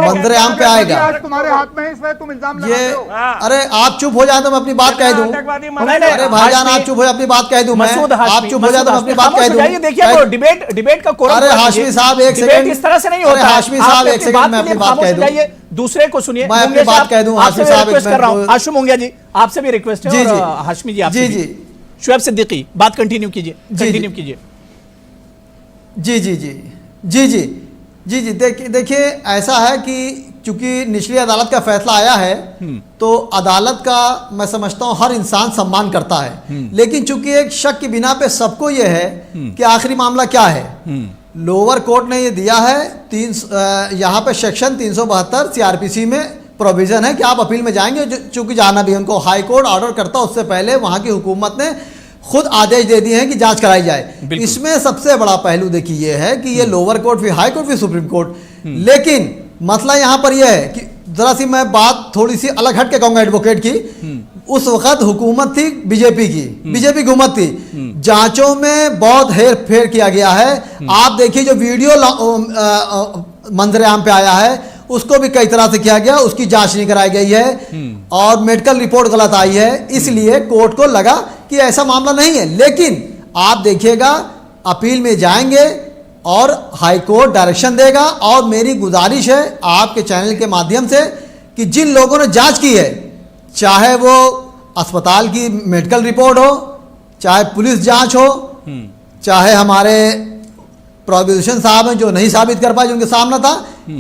S5: मंजरेआम पे आएगा।
S9: तुम्हारे हाथ में, इसमें तुम इल्जाम
S5: ये
S9: लगाते हो।
S5: अरे आप चुप हो जाए तो मैं अपनी बात कह दूं। अरे भाईजान आप चुप हो, अपनी बात कह दूं। मैं आप चुप हो जाए तो मैं अपनी बात कह दूं।
S1: देखिए वो डिबेट का कोरम।
S5: अरे हाशमी साहब एक सेकंड,
S1: इस तरह से नहीं होता।
S5: अरे हाशमी साहब एक सेकंड, मैं अपनी बात कह दूं।
S1: दूसरे को सुनिए,
S5: मैं अपनी बात कह दूं। हाशमी साहब
S1: रिक्वेस्ट कर रहा हूं, आशु मुंगिया जी आपसे भी रिक्वेस्ट है।
S5: जी,
S1: और
S5: जी।
S1: हाशमी जी आपसे
S5: जी,
S1: भी।
S5: जी।
S1: शुएब सिद्दीकी बात कंटिन्यू कीजिए, कंटिन्यू कीजिए।
S5: जी जी जी जी जी जी जी देखिए ऐसा है कि चूंकि निचली अदालत का फैसला आया है, तो अदालत का मैं समझता हूं हर इंसान सम्मान करता है। लेकिन चूंकि एक शक की बिना पे सबको यह है कि आखिरी मामला क्या है। लोअर कोर्ट ने ये दिया है यहाँ पे सेक्शन 372 सीआरपीसी में प्रोविजन है कि आप अपील में जाएंगे। चूंकि जाना भी उनको हाई कोर्ट ऑर्डर करता, उससे पहले वहां की हुकूमत ने खुद आदेश दे दिए हैं कि जांच कराई जाए। इसमें सबसे बड़ा पहलू देखिए ये है कि ये लोअर कोर्ट फिर हाई कोर्ट फिर सुप्रीम कोर्ट। लेकिन मसला यहां पर यह है कि जरा सी मैं बात थोड़ी सी अलग हट के कहूंगा एडवोकेट की। उस वक्त हुकूमत थी बीजेपी की, बीजेपी की हुकूमत थी। जांचों में बहुत हेर फेर किया गया है। आप देखिए जो वीडियो मंजरेआम पे आया है उसको भी कई तरह से किया गया, उसकी जांच नहीं कराई गई है और मेडिकल रिपोर्ट गलत आई है। इसलिए कोर्ट को लगा कि ऐसा मामला नहीं है। लेकिन आप देखिएगा अपील में जाएंगे और हाई कोर्ट डायरेक्शन देगा। और मेरी गुजारिश है आपके चैनल के माध्यम से कि जिन लोगों ने जांच की है, चाहे वो अस्पताल की मेडिकल रिपोर्ट हो, चाहे पुलिस जांच हो, चाहे हमारे प्रोसिक्यूशन साहब हैं जो नहीं साबित कर पाए, जो उनके सामने था,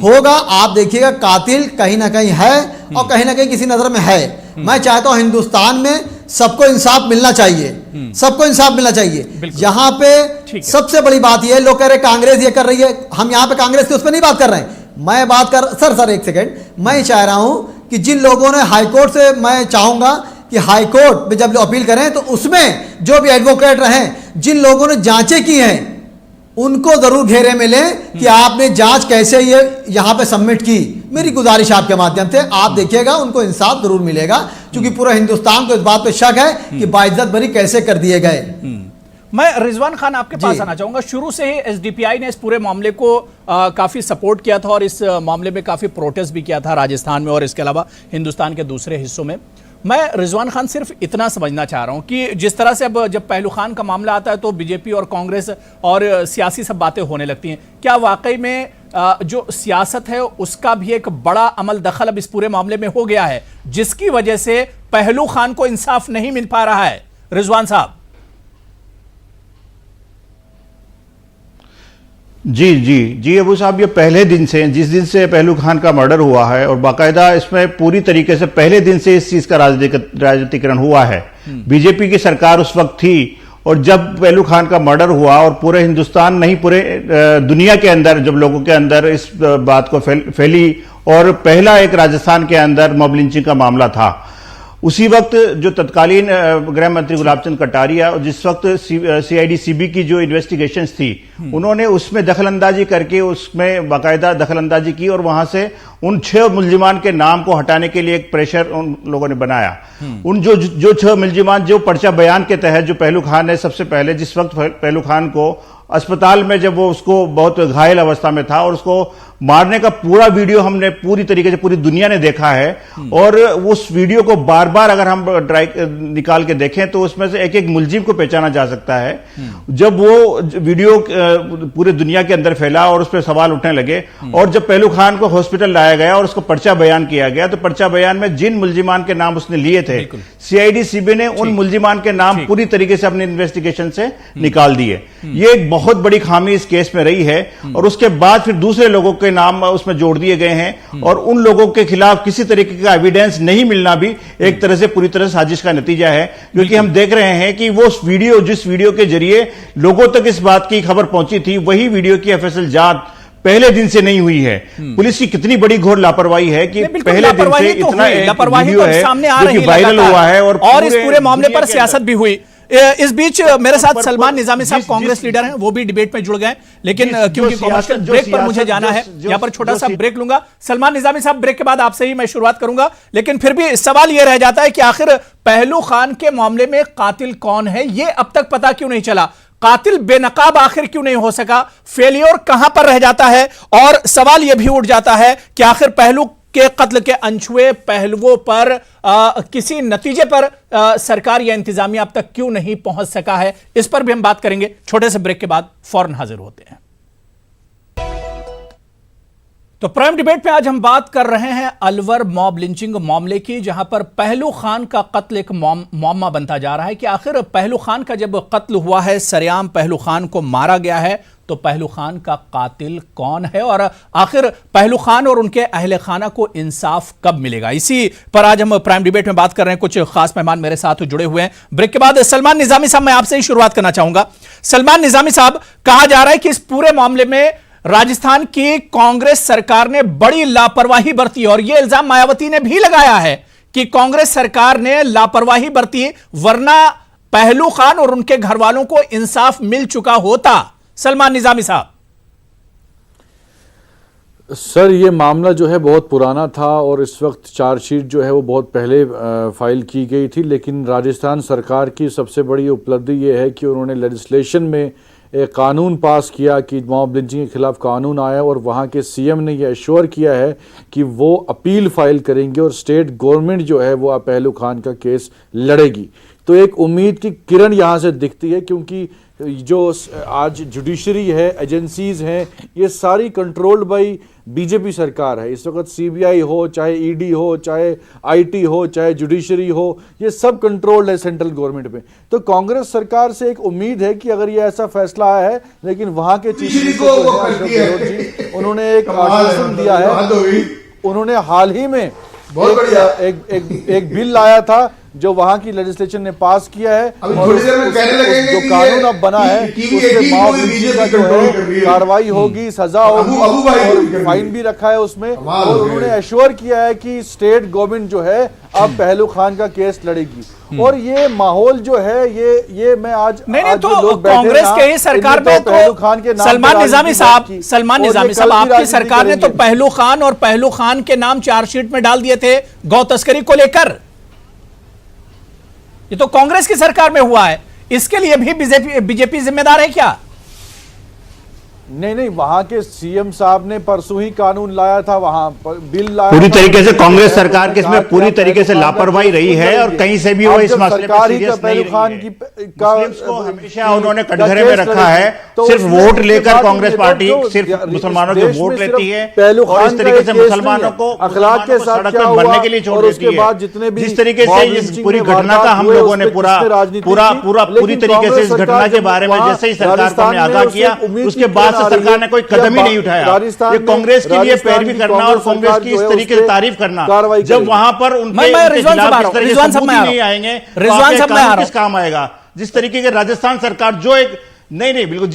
S5: होगा। आप देखिएगा कातिल कहीं ना कहीं है और कहीं ना कहीं किसी नजर में है। मैं चाहता हूं हिंदुस्तान में सबको इंसाफ मिलना चाहिए, सबको इंसाफ मिलना चाहिए। यहाँ पे सबसे बड़ी बात यह है, लोग कह रहे कांग्रेस ये कर रही है, हम यहाँ पे कांग्रेस के उस पर नहीं बात कर रहे हैं। मैं बात कर सर एक सेकेंड, मैं चाह रहा हूं कि जिन लोगों ने हाईकोर्ट से, मैं चाहूंगा कि हाईकोर्ट में जब अपील करें तो उसमें जो भी एडवोकेट रहे, जिन लोगों ने जांचें की हैं, उनको जरूर घेरे में लें कि आपने जांच कैसे ये यहां पे सबमिट की। मेरी गुजारिश आपके माध्यम से, आप देखिएगा उनको इंसाफ जरूर मिलेगा, क्योंकि पूरा हिंदुस्तान को इस बात पे शक है कि बाइज्जत बरी कैसे कर दिए गए।
S1: मैं रिजवान खान आपके पास आना चाहूंगा। शुरू से ही एसडीपीआई ने इस पूरे मामले को काफी सपोर्ट किया था और इस मामले में काफी प्रोटेस्ट भी किया था राजस्थान में और इसके अलावा हिंदुस्तान के दूसरे हिस्सों में। मैं रिजवान खान सिर्फ इतना समझना चाह रहा हूं कि जिस तरह से अब जब पहलू खान का मामला आता है तो बीजेपी और कांग्रेस और सियासी सब बातें होने लगती हैं, क्या वाकई में जो सियासत है उसका भी एक बड़ा अमल दखल अब इस पूरे मामले में हो गया है, जिसकी वजह से पहलू खान को इंसाफ नहीं मिल पा रहा है? रिजवान साहब।
S6: जी जी जी अबू साहब, ये पहले दिन से, जिस दिन से पहलू खान का मर्डर हुआ है और बाकायदा इसमें पूरी तरीके से पहले दिन से इस चीज का राजनीतिकरण हुआ है। बीजेपी की सरकार उस वक्त थी और जब पहलू खान का मर्डर हुआ और पूरे हिंदुस्तान नहीं पूरे दुनिया के अंदर जब लोगों के अंदर इस बात को फैली और पहला एक राजस्थान के अंदर मॉब लिंचिंग का मामला था, उसी वक्त जो तत्कालीन गृह मंत्री गुलाब चंद कटारिया और जिस वक्त सीआईडी सीबी की जो इन्वेस्टिगेशंस थी, उन्होंने उसमें दखलंदाजी करके उसमें बाकायदा दखलंदाजी की और वहां से उन 6 मुल्जिमान के नाम को हटाने के लिए एक प्रेशर उन लोगों ने बनाया। उन जो 6 मुल्जिमान जो पर्चा बयान के तहत जो पहलू खान ने सबसे पहले, जिस वक्त पहलू खान को अस्पताल में जब वो उसको बहुत घायल अवस्था में था और उसको मारने का पूरा वीडियो हमने पूरी तरीके से पूरी दुनिया ने देखा है और उस वीडियो को बार बार अगर हम निकाल के देखें तो उसमें से एक एक मुलजिम को पहचाना जा सकता है। जब वो वीडियो पूरे दुनिया के अंदर फैला और उस पर सवाल उठने लगे और जब पहलू खान को हॉस्पिटल लाया गया और उसको पर्चा बयान किया गया तो पर्चा बयान में जिन मुलजिमान के नाम उसने लिए थे, सीआईडी सीबी ने उन मुलजिमान के नाम पूरी तरीके से अपने इन्वेस्टिगेशन से निकाल दिए। ये एक बहुत बड़ी खामी इस केस में रही है और उसके बाद फिर दूसरे लोगों के नाम उसमें जोड़ दिए गए हैं और उन लोगों के खिलाफ किसी तरीके का एविडेंस नहीं मिलना भी एक तरह से पूरी तरह साजिश का नतीजा है, क्योंकि हम देख रहे हैं कि वो वीडियो, जिस वीडियो के जरिए लोगों तक इस बात की खबर पहुंची थी, वही वीडियो की एफएसएल जांच पहले दिन से नहीं हुई है। पुलिस की कितनी बड़ी घोर लापरवाही है कि पहले दिन से इतना वीडियो है जो कि वायरल हुआ है और
S1: इस पूरे मामले पर सियासत भी हुई। इस बीच मेरे साथ सलमान निजामी साहब कांग्रेस लीडर हैं, वो भी डिबेट में जुड़ गए, लेकिन क्योंकि कमर्शियल ब्रेक पर मुझे जाना है, यहां पर छोटा सा ब्रेक लूंगा। सलमान निजामी साहब, ब्रेक के बाद आपसे ही मैं शुरुआत करूंगा, लेकिन फिर भी सवाल यह रह जाता है कि आखिर पहलू खान के मामले में कातिल कौन है, यह अब तक पता क्यों नहीं चला? कातिल बेनकाब आखिर क्यों नहीं हो सका? फेलियर कहां पर रह जाता है? और सवाल यह भी उठ जाता है कि आखिर पहलू के कत्ल के अनछुए पहलुओं पर किसी नतीजे पर सरकार या इंतजामिया अब तक क्यों नहीं पहुंच सका है? इस पर भी हम बात करेंगे। छोटे से ब्रेक के बाद फौरन हाजिर होते हैं। तो प्राइम डिबेट पे आज हम बात कर रहे हैं अलवर मॉब लिंचिंग मामले की, जहां पर पहलू खान का कत्ल एक मामला बनता जा रहा है कि आखिर पहलू खान का जब कत्ल हुआ है, सरेआम पहलू खान को मारा गया है, तो पहलू खान का कातिल कौन है और आखिर पहलू खान और उनके अहले खाना को इंसाफ कब मिलेगा? इसी पर आज हम प्राइम डिबेट में बात कर रहे हैं। कुछ खास मेहमान मेरे साथ जुड़े हुए हैं। ब्रेक के बाद सलमान निजामी साहब, मैं आपसे ही शुरुआत करना चाहूंगा। सलमान निजामी साहब, कहा जा रहा है कि इस पूरे मामले में राजस्थान की कांग्रेस सरकार ने बड़ी लापरवाही बरती और यह इल्जाम मायावती ने भी लगाया है कि कांग्रेस सरकार ने लापरवाही बरती, वरना पहलू खान और उनके घर वालों को इंसाफ मिल चुका होता। सलमान निजामी साहब।
S10: सर, ये मामला जो है बहुत पुराना था और इस वक्त चार्जशीट जो है वो बहुत पहले फाइल की गई थी, लेकिन राजस्थान सरकार की सबसे बड़ी उपलब्धि ये है कि उन्होंने लेजिस्लेशन में एक कानून पास किया कि मॉब लिंचिंग के खिलाफ कानून आया और वहाँ के सीएम ने यह एश्योर किया है कि वो अपील फाइल करेंगे और स्टेट गवर्नमेंट जो है वो पहलू खान का केस लड़ेगी। तो एक उम्मीद की किरण यहाँ से दिखती है, क्योंकि जो आज जुडिशरी है, एजेंसीज हैं, ये सारी कंट्रोल्ड बाय बीजेपी सरकार है। इस वक्त सीबीआई हो, चाहे ईडी हो, चाहे आईटी हो, चाहे जुडिशरी हो, ये सब कंट्रोल्ड है सेंट्रल गवर्नमेंट में। तो कांग्रेस सरकार से एक उम्मीद है कि अगर ये ऐसा फैसला आया है, लेकिन वहां के चीफ मिनिस्टर अशोक गहलोत जी, उन्होंने एक आश्वासन दिया है। उन्होंने हाल ही में एक बिल लाया था जो वहां की लेजिस्लेशन ने पास किया है, और जो कानून अब बना है उसमें मॉब लिंचिंग का जो है कार्रवाई होगी, सजा होगी और फाइन भी रखा है उसमें। और उन्होंने एश्योर किया है कि स्टेट गवर्नमेंट जो है अब पहलू खान का केस लड़ेगी। और ये माहौल जो है ये मैं आज
S1: नहीं तो कांग्रेस के ही सरकार में तो पहलू खान के नाम, सलमान निजामी साहब आपकी सरकार ने तो पहलू खान और पहलू खान के नाम चार्जशीट में डाल दिए थे गौ तस्करी को लेकर। ये तो कांग्रेस की सरकार में हुआ है, इसके लिए भी बीजेपी जिम्मेदार है क्या?
S10: नहीं, वहां के सीएम साहब ने परसों ही कानून लाया था, वहां पर बिल लाया।
S6: पूरी तरीके से कांग्रेस सरकार के इसमें पूरी तरीके से लापरवाही रही है और कहीं से भी वो इस मसले में सीरियस नहीं रही है। मुस्लिम्स को हमेशा उन्होंने कटघरे में रखा है। सिर्फ वोट लेकर कांग्रेस पार्टी सिर्फ मुसलमानों के वोट लेती है और इस तरीके से मुसलमानों को सड़क पर मरने के लिए छोड़ देती है। जिस तरीके से इस पूरी घटना का हम लोगों ने पूरी तरीके से इस घटना के बारे में जैसे ही सरकार को हमने आगाह किया, उसके बाद सरकार ने कोई कदम ही नहीं उठाया। ये कांग्रेस के लिए पैरवी करना और कांग्रेस की इस तरीके से तारीफ करना, जब वहां पर उनके खिलाफ सबूत ही नहीं आएंगे, रिजवान किस काम आएगा? जिस तरीके के राजस्थान सरकार जो एक नहीं बिल्कुल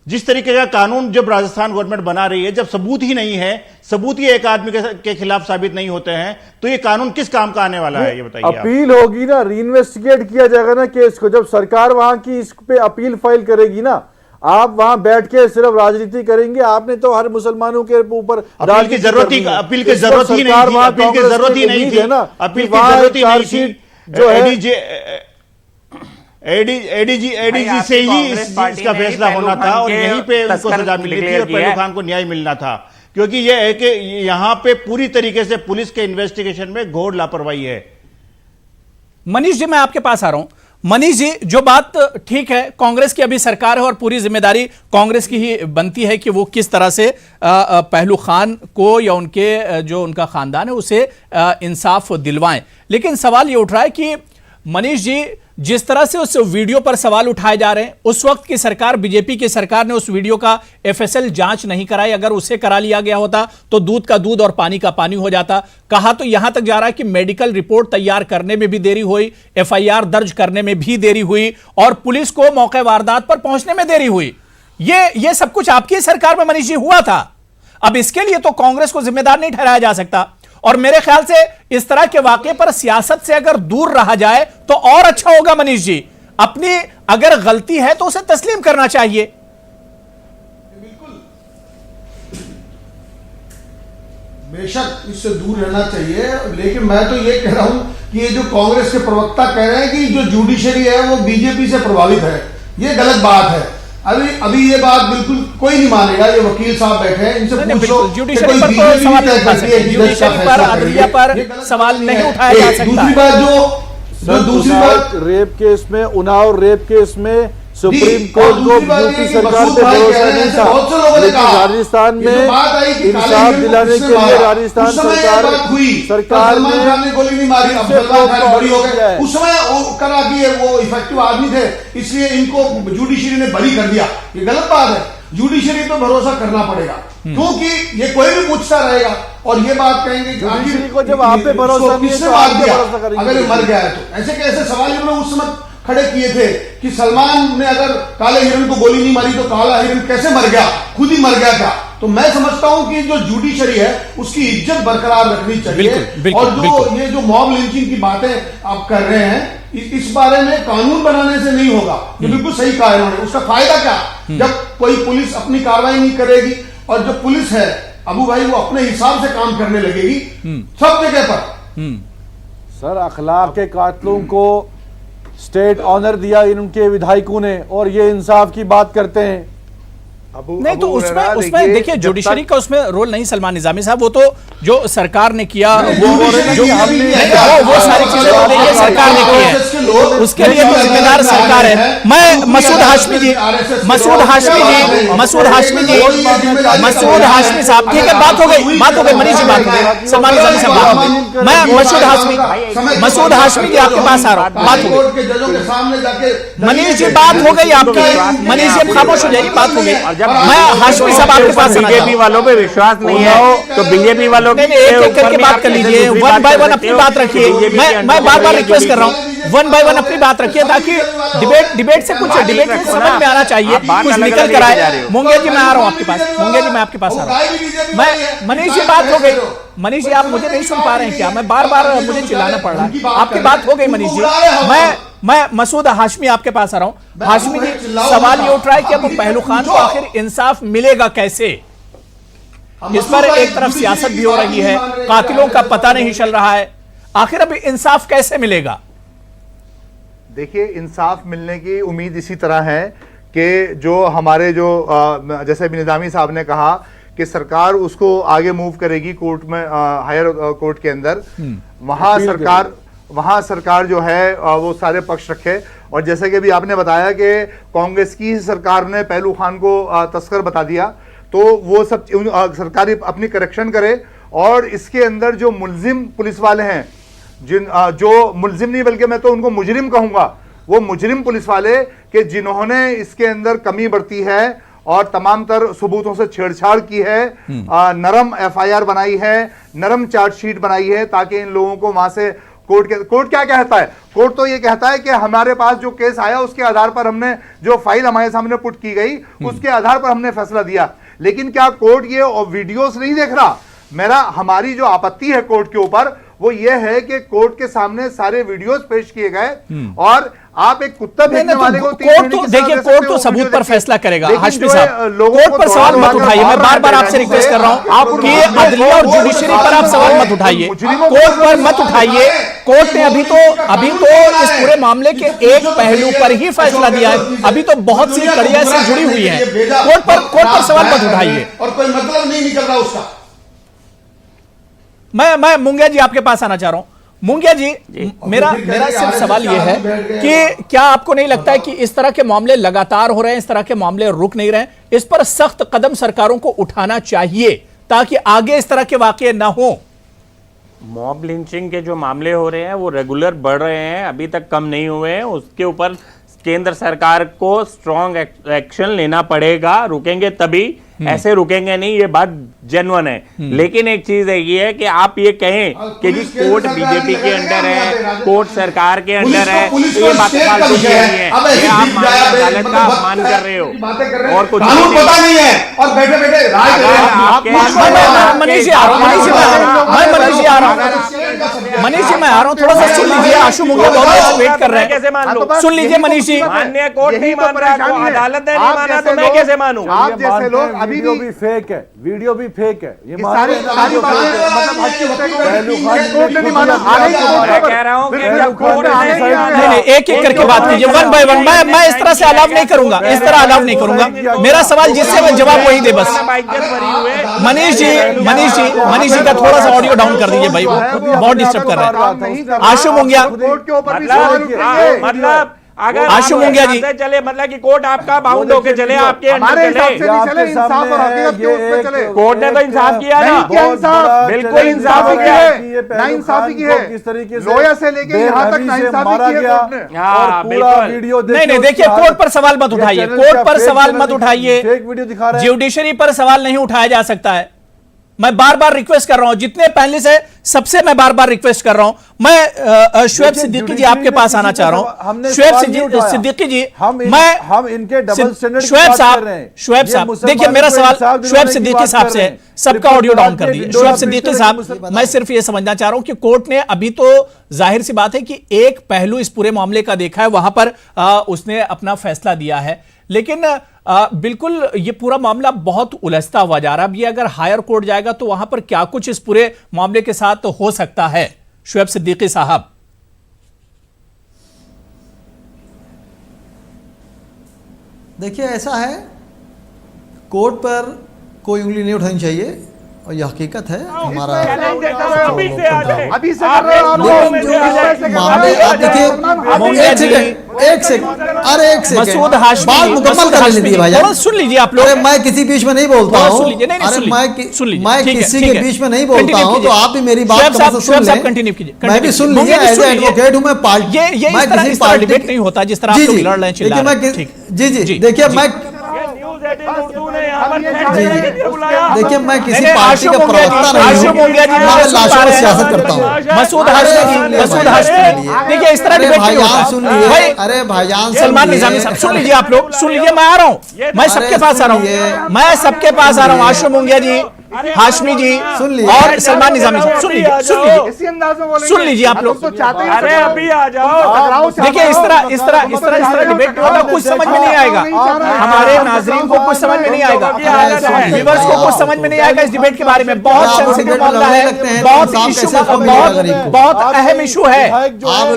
S6: जिस तरीके का कानून जब राजस्थान गवर्नमेंट बना रही है, जब सबूत ही नहीं है, सबूत ही एक आदमी के खिलाफ साबित नहीं होते हैं, तो ये कानून किस काम का आने वाला है? ये बताइए।
S10: अपील होगी ना, रीइन्वेस्टिगेट किया जाएगा ना केस को। जब सरकार वहां की इस पे अपील फाइल करेगी ना, आप वहां बैठ के सिर्फ राजनीति करेंगे? आपने तो हर मुसलमानों के ऊपर
S6: अपील की जरूरत ही नहीं थी, अपील की जरूरत ही नहीं थी, अपील की जरूरत ही नहीं थी। जो एडीजी से ही इसका फैसला होना था और यहीं पे उनको सजा मिली थी और पहलू खान को न्याय मिलना था, क्योंकि यह है कि यहां पे पूरी तरीके से पुलिस के इन्वेस्टिगेशन में घोर लापरवाही है।
S1: मनीष जी, मैं आपके पास आ रहा हूं। मनीष जी, जो बात ठीक है, कांग्रेस की अभी सरकार है और पूरी जिम्मेदारी कांग्रेस की ही बनती है कि वो किस तरह से पहलू खान को या उनके जो उनका खानदान है उसे इंसाफ दिलवाएं। लेकिन सवाल ये उठ रहा है कि मनीष जी, जिस तरह से उस वीडियो पर सवाल उठाए जा रहे हैं, उस वक्त की सरकार, बीजेपी की सरकार ने उस वीडियो का एफएसएल जांच नहीं कराई। अगर उसे करा लिया गया होता तो दूध का दूध और पानी का पानी हो जाता। कहा तो यहां तक जा रहा है कि मेडिकल रिपोर्ट तैयार करने में भी देरी हुई, एफआईआर दर्ज करने में भी देरी हुई और पुलिस को मौके वारदात पर पहुंचने में देरी हुई। ये सब कुछ आपकी सरकार में मनीष जी हुआ था। अब इसके लिए तो कांग्रेस को जिम्मेदार नहीं ठहराया जा सकता। और मेरे ख्याल से इस तरह के वाकये पर सियासत से अगर दूर रहा जाए तो और अच्छा होगा। मनीष जी, अपनी अगर गलती है तो उसे तस्लीम करना चाहिए।
S7: बेशक इससे दूर रहना चाहिए, लेकिन मैं तो ये कह रहा हूं कि ये जो कांग्रेस के प्रवक्ता कह रहे हैं कि जो जुडिशरी है वो बीजेपी से प्रभावित है, ये गलत बात है। अभी ये बात बिल्कुल कोई नहीं मानेगा। ये वकील साहब बैठे हैं, इनसे पूछो।
S1: जुडिशरी पर तो सवाल नहीं उठा सकते, जुडिशरी पर, अदलिया पर सवाल नहीं उठाया जा सकता।
S7: दूसरी बात
S10: रेप केस में, उन्नाव रेप केस में सुप्रीम कोर्ट को यूपी सरकार पे भरोसा नहीं था, लेकिन राजस्थान में इंसाफ दिलाने के लिए राजस्थान सरकार ने
S7: गोली नहीं मारी, बरी हो गए। उस समय करा कि वो इफेक्टिव आदमी थे, इसलिए इनको जुडिशरी ने बरी कर दिया। ये गलत बात है। जुडिशरी पे भरोसा करना पड़ेगा, क्योंकि ये कोई भी पूछता रहेगा और ये बात कहेंगे
S10: जुडिशरी को जब आप पे भरोसा नहीं है तो आप पे भरोसा करेंगे।
S7: अगर ये मर गया है तो ऐसे कैसे सवाल इन्होंने उस समय खड़े किए थे कि सलमान ने अगर काले हिरण को गोली नहीं मारी तो काला हिरण कैसे मर गया, खुद ही मर गया था। तो मैं समझता हूं कि जो जुडिशरी है उसकी इज्जत बरकरार रखनी चाहिए। और जो ये जो मॉब लिंचिंग की बातें आप कर रहे हैं, इस बारे में कानून बनाने से नहीं होगा। ये बिल्कुल सही कहा इन्होंने। उसका फायदा क्या, जब कोई पुलिस अपनी कार्रवाई नहीं करेगी और जो पुलिस है अबू भाई वो अपने हिसाब से काम करने लगेगी सब जगह पर।
S10: सर, अखलाक के कातिलों को स्टेट ऑनर दिया इनके विधायकों ने, और ये इंसाफ की बात करते हैं।
S1: नहीं तो उसमें देखिए जुडिशरी का उसमें रोल नहीं। सलमान निजामी साहब, वो तो जो सरकार ने किया वो सारी चीजें तो देखिए सरकार ने की है, उसके लिए तो जिम्मेदार सरकार है। मैं मसूद हाशमी साहब, ठीक है, बात हो गई मनीष जी, बात हो गई, सलमान निजामी साहब बात हो गई। मैं मसूद हाशमी जी आपके पास आ रहा हूँ, बात हो गई। मनीष जी बात हो गई आपकी, मनीष जी खामोश हो जाइए, बात हो गई। मैं हाशमी साहब आपके पास,
S8: बीजेपी वालों पे विश्वास नहीं है तो बीजेपी वालों
S1: एक एक करके बात कर लीजिए, वन बाय वन अपनी बात रखिए। मैं बार बार रिक्वेस्ट कर रहा हूँ, वन बाय वन अपनी बात रखिए, ताकि डिबेट से कुछ समझ में आना चाहिए, कुछ निकल कर आए। मुंगेर जी मैं आ रहा हूँ आपके पास, मुंगेर जी मैं आपके पास आ रहा हूँ। मैं मनीष जी बात हो गई। मनीष जी आप मुझे नहीं सुन पा रहे हैं क्या? मैं बार बार मुझे चिल्लाना पड़ रहा है। आपकी बात हो गई मनीष जी। मैं मसूद हाशमी आपके पास आ रहा हूं। हाशमी जी, सवाल ये उठ रहा है कि अब पहलू खान को आखिर इंसाफ मिलेगा कैसे? इस पर एक तरफ सियासत भी हो रही है, कातिलों का पता नहीं चल रहा है, आखिर अब इंसाफ कैसे मिलेगा?
S9: देखिए, इंसाफ मिलने की उम्मीद इसी तरह है कि जो हमारे जो जैसे भी निजामी साहब ने कहा कि सरकार उसको आगे मूव करेगी कोर्ट में, हायर कोर्ट के अंदर, वहां सरकार जो है वो सारे पक्ष रखे। और जैसे कि अभी आपने बताया कि कांग्रेस की सरकार ने पहलू खान को तस्कर बता दिया, तो वो सब सरकार अपनी करेक्शन करे और इसके अंदर जो मुल्जिम पुलिस वाले हैं, जो मुल्जिम नहीं बल्कि मैं तो उनको मुजरिम कहूंगा, वो मुजरिम पुलिस वाले कि जिन्होंने इसके अंदर कमी बरती है और तमाम तर सबूतों से छेड़छाड़ की है, नरम एफआईआर बनाई है, नरम चार्जशीट बनाई है, ताकि इन लोगों को वहां से कोर्ट क्या कहता है? कोर्ट तो ये कहता है कि हमारे पास जो केस आया उसके आधार पर हमने जो फाइल हमारे सामने पुट की गई उसके आधार पर हमने फैसला दिया। लेकिन क्या कोर्ट ये वीडियोस नहीं देख रहा? हमारी जो आपत्ति है कोर्ट के ऊपर वो ये है कि कोर्ट के सामने सारे वीडियोस पेश किए गए और आप एक कुत्ता भेजने वाले को
S1: कोर्ट तो देखिए, कोर्ट तो सबूत पर फैसला करेगा। हाशमी साहब, कोर्ट पर सवाल मत उठाइए। मैं बार बार आपसे रिक्वेस्ट कर रहा हूं कि अदलिया और जुडिशरी पर आप सवाल मत उठाइए, कोर्ट पर मत उठाइए। कोर्ट ने अभी तो इस पूरे मामले के एक पहलू पर ही फैसला दिया है, अभी तो बहुत सी कड़ियां इससे जुड़ी हुई है। कोर्ट पर सवाल मत उठाइए
S7: और कोई मतलब नहीं निकल रहा उसका।
S1: मैं मुंगिया जी आपके पास आना चाह रहा हूं। मुंगिया जी, मेरा सिर्फ सवाल यह है कि क्या आपको नहीं लगता है कि इस तरह के मामले लगातार हो रहे हैं, इस तरह के मामले रुक नहीं रहे? इस पर सख्त कदम सरकारों को उठाना चाहिए ताकि आगे इस तरह के वाकये ना हो।
S8: मॉब लिंचिंग के जो मामले हो रहे हैं वो रेगुलर बढ़ रहे हैं, अभी तक कम नहीं हुए हैं। उसके ऊपर केंद्र सरकार को स्ट्रॉन्ग एक्शन लेना पड़ेगा, रुकेंगे तभी, ऐसे रुकेंगे नहीं, ये बात जेन्युइन है। लेकिन एक चीज ये है कि आप ये कहें कि जी कोर्ट बीजेपी के अंडर है, कोर्ट सरकार के अंडर है, ये बात फालतू की नहीं है, ये आप अदालत का अपमान कर रहे हो और कुछ
S7: पता नहीं है और बैठे बैठे
S1: मनीष जी आ रहा हूँ, थोड़ा सा सुन लीजिए। आशु मुंगिया बहुत वेट कर रहे हैं,
S8: कैसे मान लो?
S1: सुन लीजिए मनीष जी।
S8: माननीय कोर्ट नहीं मान रहा, अदालत ने नहीं माना, तो मैं कैसे मानूं?
S9: आप जैसे लोग अभी
S10: भी फेक है, वीडियो भी फेक है, ये
S9: सारी बातें
S8: मैं कह रहा हूं कि
S1: एक एक करके बात कीजिए, वन बाय वन। मैं इस तरह से अलाउ नहीं करूंगा, इस तरह अलाउ नहीं करूंगा। मेरा सवाल जिससे मैं जवाब वही दे बस। मनीष जी का थोड़ा सा ऑडियो डाउन कर दीजिए भाई, बहुत डिस्टर्ब कर रहा है। आशु मुंगिया,
S8: मतलब अगर
S1: आशु मुंगिया जी
S8: चले, मतलब कि कोर्ट आपका बाउंड होके चले, आपके अंडर चले। कोर्ट ने तो इंसाफ किया ना, बिल्कुल इंसाफ किया है,
S9: ना इंसाफी की है, किस तरीके से लोया से लेके यहाँ तक ना इंसाफी की है कोर्ट ने।
S8: हाँ,
S1: वीडियो नहीं, देखिए कोर्ट पर सवाल मत उठाइए, कोर्ट पर सवाल मत उठाइए,
S10: वीडियो दिखा रहे हैं।
S1: ज्यूडिशरी पर सवाल नहीं उठाया जा सकता है। मैं बार बार रिक्वेस्ट कर रहा हूं, जितने पैनलिस्ट है सबसे मैं बार बार रिक्वेस्ट कर रहा हूं। मैं शुएब सिद्दीकी जी आपके पास आना चाह रहा हूं। शुएब सिद्दीकी जी,
S10: हम इनके डबल स्टैंडर्ड
S1: शुएब साहब देखिए, मेरा सवाल शुएब सिद्दीकी साहब से है। सबका ऑडियो डाउन कर दिए। शुएब सिद्दीकी साहब, मैं सिर्फ यह समझना चाह रहा हूं कि कोर्ट ने अभी तो जाहिर सी बात है कि एक पहलू इस पूरे मामले का देखा है, वहां पर उसने अपना फैसला दिया है, लेकिन बिल्कुल ये पूरा मामला बहुत उलझता हुआ जा रहा है। अब ये अगर हायर कोर्ट जाएगा तो वहां पर क्या कुछ इस पूरे मामले के साथ तो हो सकता है? शुएब सिद्दीकी साहब,
S5: देखिए ऐसा है, कोर्ट पर कोई उंगली नहीं उठानी चाहिए और यह हकीकत है। हमारा
S9: अभी से मामले
S5: आप देखिए, एक सेकंड, अरे एक सेकंड,
S1: मसूद हाशमी,
S5: बात मुकम्मल कर लीजिए भाईजान।
S1: सुन लीजिए आप लोग।
S5: अरे मैं किसी बीच में नहीं बोलता हूँ,
S1: सुन लीजिए,
S5: मैं किसी के बीच में नहीं बोलता हूँ, तो आप भी मेरी बात सुन लें, मैं भी सुन लीजिए। एज एडवोकेट हूँ मैं, पार्टी मैं किसी पार्टी
S1: डिबेट नहीं होता जिस तरह आप लोग लड़ रहे हैं, चिल्ला रहे हैं।
S5: जी देखिए, मैं देखिए मैं किसी पार्टी का प्रवक्ता नहीं हूं, मैं लाशों में सियासत करता हूं।
S1: मसूद हाशमी, देखिए इस तरह डिबेट नहीं होता।
S5: सुन लीजिए, अरे भाईजान
S1: सलमान निजामी साहब सुन लीजिए, आप लोग सुन लीजिए, मैं आ रहा हूं, मैं सबके पास आ रहा हूं, मैं सबके पास आ रहा हूं। आशु मुंगिया जी, हाशमी जी और सलमान निजामी साहब सुन लीजिए, सुन लीजिए आप लोग।
S8: अरे अभी आ जाओ।
S1: देखिए इस तरह डिबेट नहीं होता, कुछ समझ में नहीं आएगा, हमारे नाजरीन को कुछ समझ में नहीं आएगा, व्यूअर्स को कुछ समझ में नहीं आएगा इस डिबेट के बारे में। बहुत सेंसिटिव मामला है, बहुत अहम इशू है।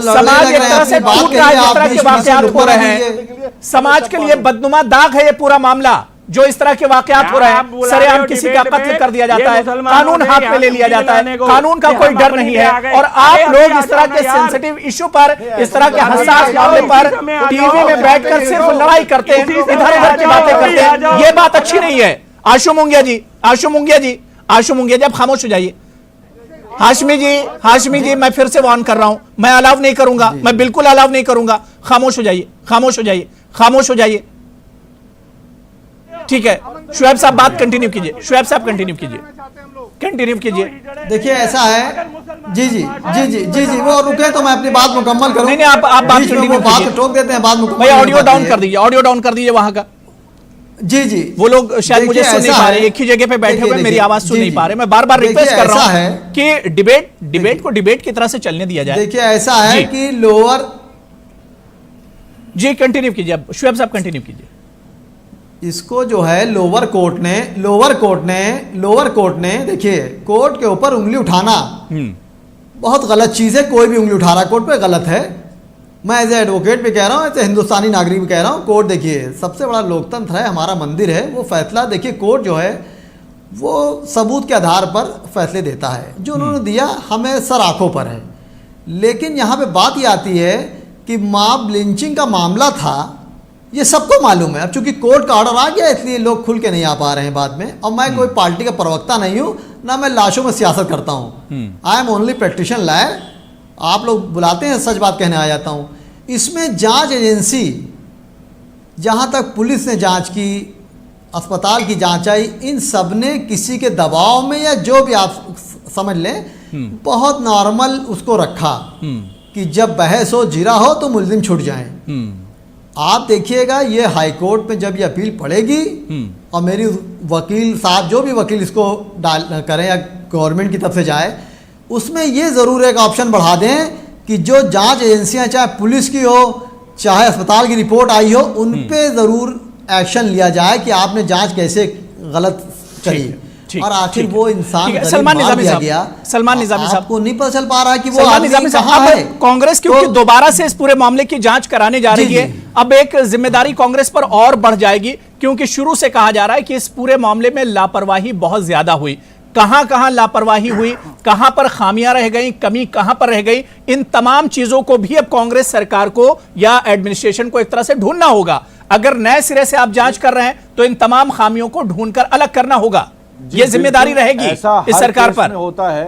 S1: समाज एक तरह से टूट रहा है, जिस तरह के वाकयात हो रहे हैं, समाज के लिए बदनुमा दाग है ये पूरा मामला। जो इस तरह के वाकयात हो रहे हैं, सरेआम किसी का कत्ल कर दिया जाता है, कानून हाथ में ले लिया जाता है, कानून का कोई डर नहीं है, और आप लोग इस तरह के सेंसिटिव इशू पर, इस तरह के हसास मामले पर टीवी में बैठकर सिर्फ लड़ाई करते हैं, इधर उधर की बातें करते हैं, ये बात अच्छी नहीं है। आशु मुंगिया जी, आप खामोश हो जाइए। हाशमी जी, मैं फिर से वार्न कर रहा हूं, मैं अलाउ नहीं करूंगा, मैं बिल्कुल अलाउ नहीं करूंगा। खामोश हो जाइए। ठीक है, शुएब साहब बात कंटिन्यू कीजिए, कंटिन्यू कीजिए।
S5: देखिए ऐसा है, जी वो रुके तो मैं अपनी बात मुकम्मल करूं।
S1: नहीं, आप बात कंटिन्यू
S5: बात टोक देते हैं, बात मुकम्मल।
S1: भाई ऑडियो डाउन कर दीजिए वहां का।
S5: जी
S1: वो लोग शायद मुझे सुन नहीं पा रहे, एक ही जगह पे बैठे हुए मेरी आवाज सुन नहीं पा रहे। मैं बार बार रिक्वेस्ट कर रहा हूं कि डिबेट को डिबेट की तरह से चलने दिया जाए।
S5: देखिए ऐसा है कि लोअर,
S1: जी कंटिन्यू कीजिए, शुएब साहब कंटिन्यू कीजिए।
S5: इसको जो है लोअर कोर्ट ने देखिए, कोर्ट के ऊपर उंगली उठाना बहुत गलत चीज है। कोई भी उंगली उठा रहा कोर्ट पे गलत है। मैं एज ए एडवोकेट भी कह रहा हूँ, एज ए हिंदुस्तानी नागरिक भी कह रहा हूँ। कोर्ट देखिए सबसे बड़ा लोकतंत्र है, हमारा मंदिर है, वो फैसला देखिए कोर्ट जो है वो सबूत के आधार पर फैसले देता है। जो उन्होंने दिया हमें सर आंखों पर है। लेकिन यहाँ पे बात ये आती है कि मॉब लिंचिंग का मामला था, ये सबको मालूम है। अब चूंकि कोर्ट का ऑर्डर आ गया इसलिए लोग खुल के नहीं आ पा रहे हैं बाद में। और मैं कोई पार्टी का प्रवक्ता नहीं हूँ, ना मैं लाशों में सियासत करता हूँ। I am only practitioner lawyer. आप लोग बुलाते हैं, सच बात कहने आ जाता हूँ। इसमें जांच एजेंसी जहाँ तक पुलिस ने जांच की, अस्पताल की जांच आई, इन सब ने किसी के दबाव में या जो भी आप समझ लें, बहुत नॉर्मल उसको रखा कि जब बहस हो, जिरा हो तो मुल्जिम छूट जाएं। आप देखिएगा ये हाई कोर्ट में जब ये अपील पड़ेगी और मेरी वकील साहब, जो भी वकील इसको डाल करें या गवर्नमेंट की तरफ से जाए, उसमें ये ज़रूर एक ऑप्शन बढ़ा दें कि जो जांच एजेंसियां, चाहे पुलिस की हो चाहे अस्पताल की रिपोर्ट आई हो, उन पे ज़रूर एक्शन लिया जाए कि आपने जांच कैसे गलत करी। और आखिर वो इंसान
S1: सलमान निजामी साहब,
S5: आपको नहीं पता चल पा रहा है कि वो
S1: सलमान निजामी साहब, अब कांग्रेस क्योंकि दोबारा से इस पूरे मामले की जांच कराने जा रही है, अब एक जिम्मेदारी कांग्रेस पर और बढ़ जाएगी, क्योंकि शुरू से कहा जा रहा है कि इस पूरे मामले में लापरवाही बहुत ज्यादा हुई। कहां कहां लापरवाही हुई, कहां पर खामियां रह गई, कमी कहां पर रह गई, इन तमाम चीजों को भी अब कांग्रेस सरकार को या एडमिनिस्ट्रेशन को एक तरह से ढूंढना होगा। अगर नए सिरे से आप जांच कर रहे हैं तो इन तमाम खामियों को ढूंढकर अलग करना होगा। ये जिम्मेदारी रहेगी इस सरकार पर।
S10: होता है,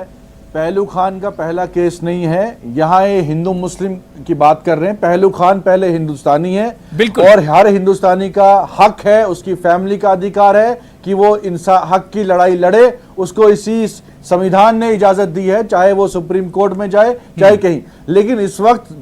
S10: पहलू खान का पहला केस नहीं है, यहाँ ये हिंदू मुस्लिम की बात कर रहे हैं। पहलू खान पहले हिंदुस्तानी है,
S1: बिल्कुल,
S10: और हर हिंदुस्तानी का हक है, उसकी फैमिली का अधिकार है कि वो हक की लड़ाई लड़े। उसको इसी संविधान ने इजाजत दी है, चाहे वो सुप्रीम कोर्ट में जाए चाहे कहीं। लेकिन इस वक्त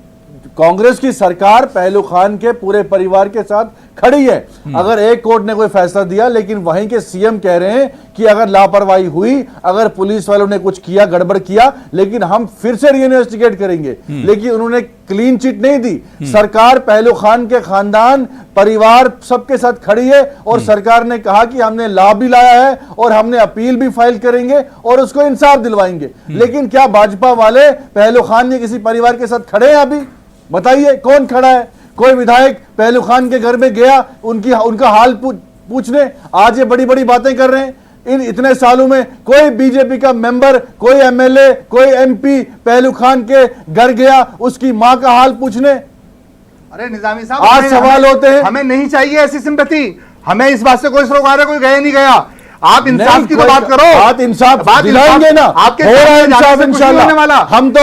S10: कांग्रेस की सरकार पहलू खान के पूरे परिवार के साथ खड़ी है। अगर एक कोर्ट ने कोई फैसला दिया, लेकिन वहीं के सीएम कह रहे हैं कि अगर लापरवाही हुई, अगर पुलिस वालों ने कुछ किया, गड़बड़ किया, लेकिन हम फिर से रीइन्वेस्टिगेट करेंगे। लेकिन उन्होंने क्लीन चिट नहीं दी। सरकार पहलू खान के खानदान, परिवार सबके साथ खड़ी है, और सरकार ने कहा कि हमने लॉ भी लाया है और हमने अपील भी फाइल करेंगे और उसको इंसाफ दिलवाएंगे। लेकिन क्या भाजपा वाले पहलू खान के किसी परिवार के साथ खड़े हैं? अभी बताइए कौन खड़ा है? कोई विधायक पहलू खान के घर में गया उनका हाल पूछने? आज ये बड़ी बड़ी बातें कर रहे हैं। इन इतने सालों में कोई बीजेपी का मेंबर, कोई एमएलए, कोई एमपी पहलू खान के घर गया उसकी मां का हाल पूछने?
S9: अरे निजामी साहब,
S10: आज सवाल होते हैं।
S9: हमें नहीं चाहिए ऐसी सिंपैथी। हमें इस बात से कोई सरोकार है, कोई गया नहीं गया। आप इंसाफ की तो बात करो,
S10: बात इंसाफ दिलाएंगे ना,
S9: आपके
S10: हो रहा है इंसाफ इंशाल्लाह। हम तो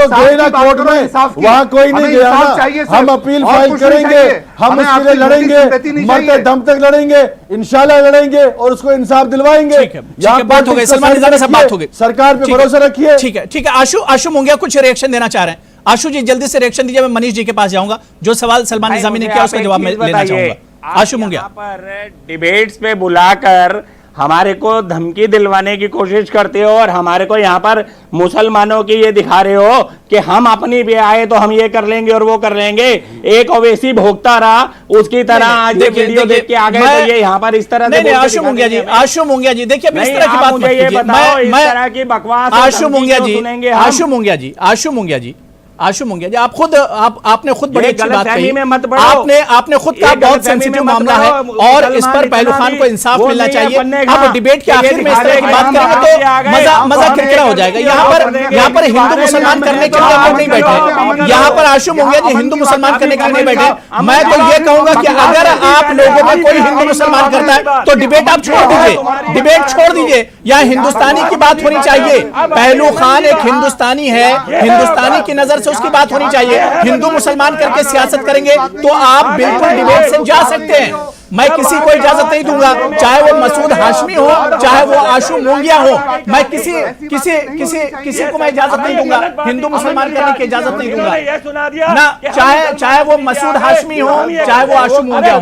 S10: गए ना कोर्ट में, वहां कोई नहीं गया ना। हम अपील फाइल करेंगे, हम उसके लिए लड़ेंगे, मरते दम तक लड़ेंगे, इंशाल्लाह लड़ेंगे और उसको इंसाफ दिलवाएंगे।
S1: यहाँ बात हो गई, सलमान निजामी साहब बात हो गई,
S10: सरकार पे भरोसा रखिए।
S1: ठीक है, ठीक है। आशु मुंगिया कुछ रिएक्शन देना चाह रहे हैं। आशु जी जल्दी से रिएक्शन दीजिए, मैं मनीष जी के पास जाऊंगा। जो सवाल सलमान निजामी ने किया उसका जवाब मैं लेना चाहूंगा। आशु मुंगिया,
S8: पर डिबेट्स पे बुलाकर हमारे को धमकी दिलवाने की कोशिश करते हो और हमारे को यहाँ पर मुसलमानों की ये दिखा रहे हो कि हम अपनी भी आए तो हम ये कर लेंगे और वो कर लेंगे। एक ओवैसी भोगता रहा, उसकी तरह आज वीडियो देख के आ गए तो ये यहाँ पर इस तरह से।
S1: नहीं, आशु मुंगिया जी, आशु मुंगिया जी, देखिए इस तरह की बात मत कीजिए।
S8: इस तरह की बकवास
S1: आशु मुंगिया जी, आशु मुंगिया जी, आशु मुंगिया जी, आशु मुंगिया जी, आप खुद आपने खुद बड़ी अच्छी बात कही। आपने खुद कहा बहुत सेंसिटिव मामला है और इस पर पहलू खान को इंसाफ मिलना चाहिए। अब डिबेट के आखिर में इस तरह की बात करेंगे तो मजा किरकिरा हो जाएगा। यहाँ पर हिंदू मुसलमान करने के लिए लोग नहीं बैठे। यहाँ पर आशु मुंगिया जी हिंदू मुसलमान करने के लिए नहीं बैठे। मैं तो ये कहूंगा कि अगर आप लोगों में कोई हिंदू मुसलमान करता है तो डिबेट आप छोड़ दीजिए, डिबेट छोड़ दीजिए। यहाँ हिंदुस्तानी की बात होनी चाहिए। पहलू खान एक हिंदुस्तानी है, हिंदुस्तानी की नजर से उसकी बात होनी चाहिए। हिंदू मुसलमान करके सियासत करेंगे तो आप बिल्कुल डिबेट से जा सकते हैं। मैं किसी को इजाजत नहीं दूंगा, चाहे वो मसूद हाशमी हो, चाहे वो आशु मुंगिया हो। मैं किसी को मैं इजाजत नहीं दूंगा, हिंदू मुसलमान करने की इजाजत नहीं दूंगा ना, चाहे वो मसूद हाशमी हो, चाहे वो आशु मुंगिया हो।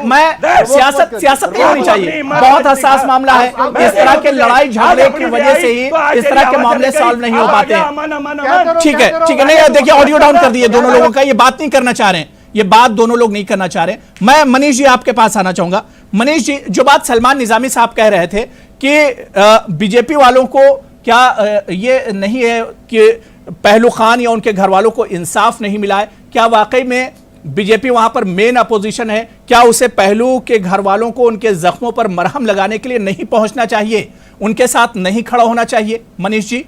S1: मैं सियासत नहीं होनी चाहिए। बहुत हसास मामला है। इस तरह के लड़ाई झगड़े की वजह से ही इस तरह के मामले सॉल्व नहीं हो पाते हैं। ठीक है, ठीक है। नहीं, देखिए ऑडियो डाउन कर दिए दोनों लोगों का, ये बात नहीं करना चाह रहे हैं, ये बात दोनों लोग नहीं करना चाह रहे। मैं मनीष जी आपके पास आना चाहूंगा। मनीष जी, जो बात सलमान निजामी साहब कह रहे थे कि बीजेपी वालों को क्या ये नहीं है कि पहलू खान या उनके घर वालों को इंसाफ नहीं मिला है? क्या वाकई में बीजेपी वहां पर मेन अपोजिशन है? क्या उसे पहलू के घर वालों को उनके जख्मों पर मरहम लगाने के लिए नहीं पहुंचना चाहिए, उनके साथ नहीं खड़ा होना चाहिए? मनीष जी,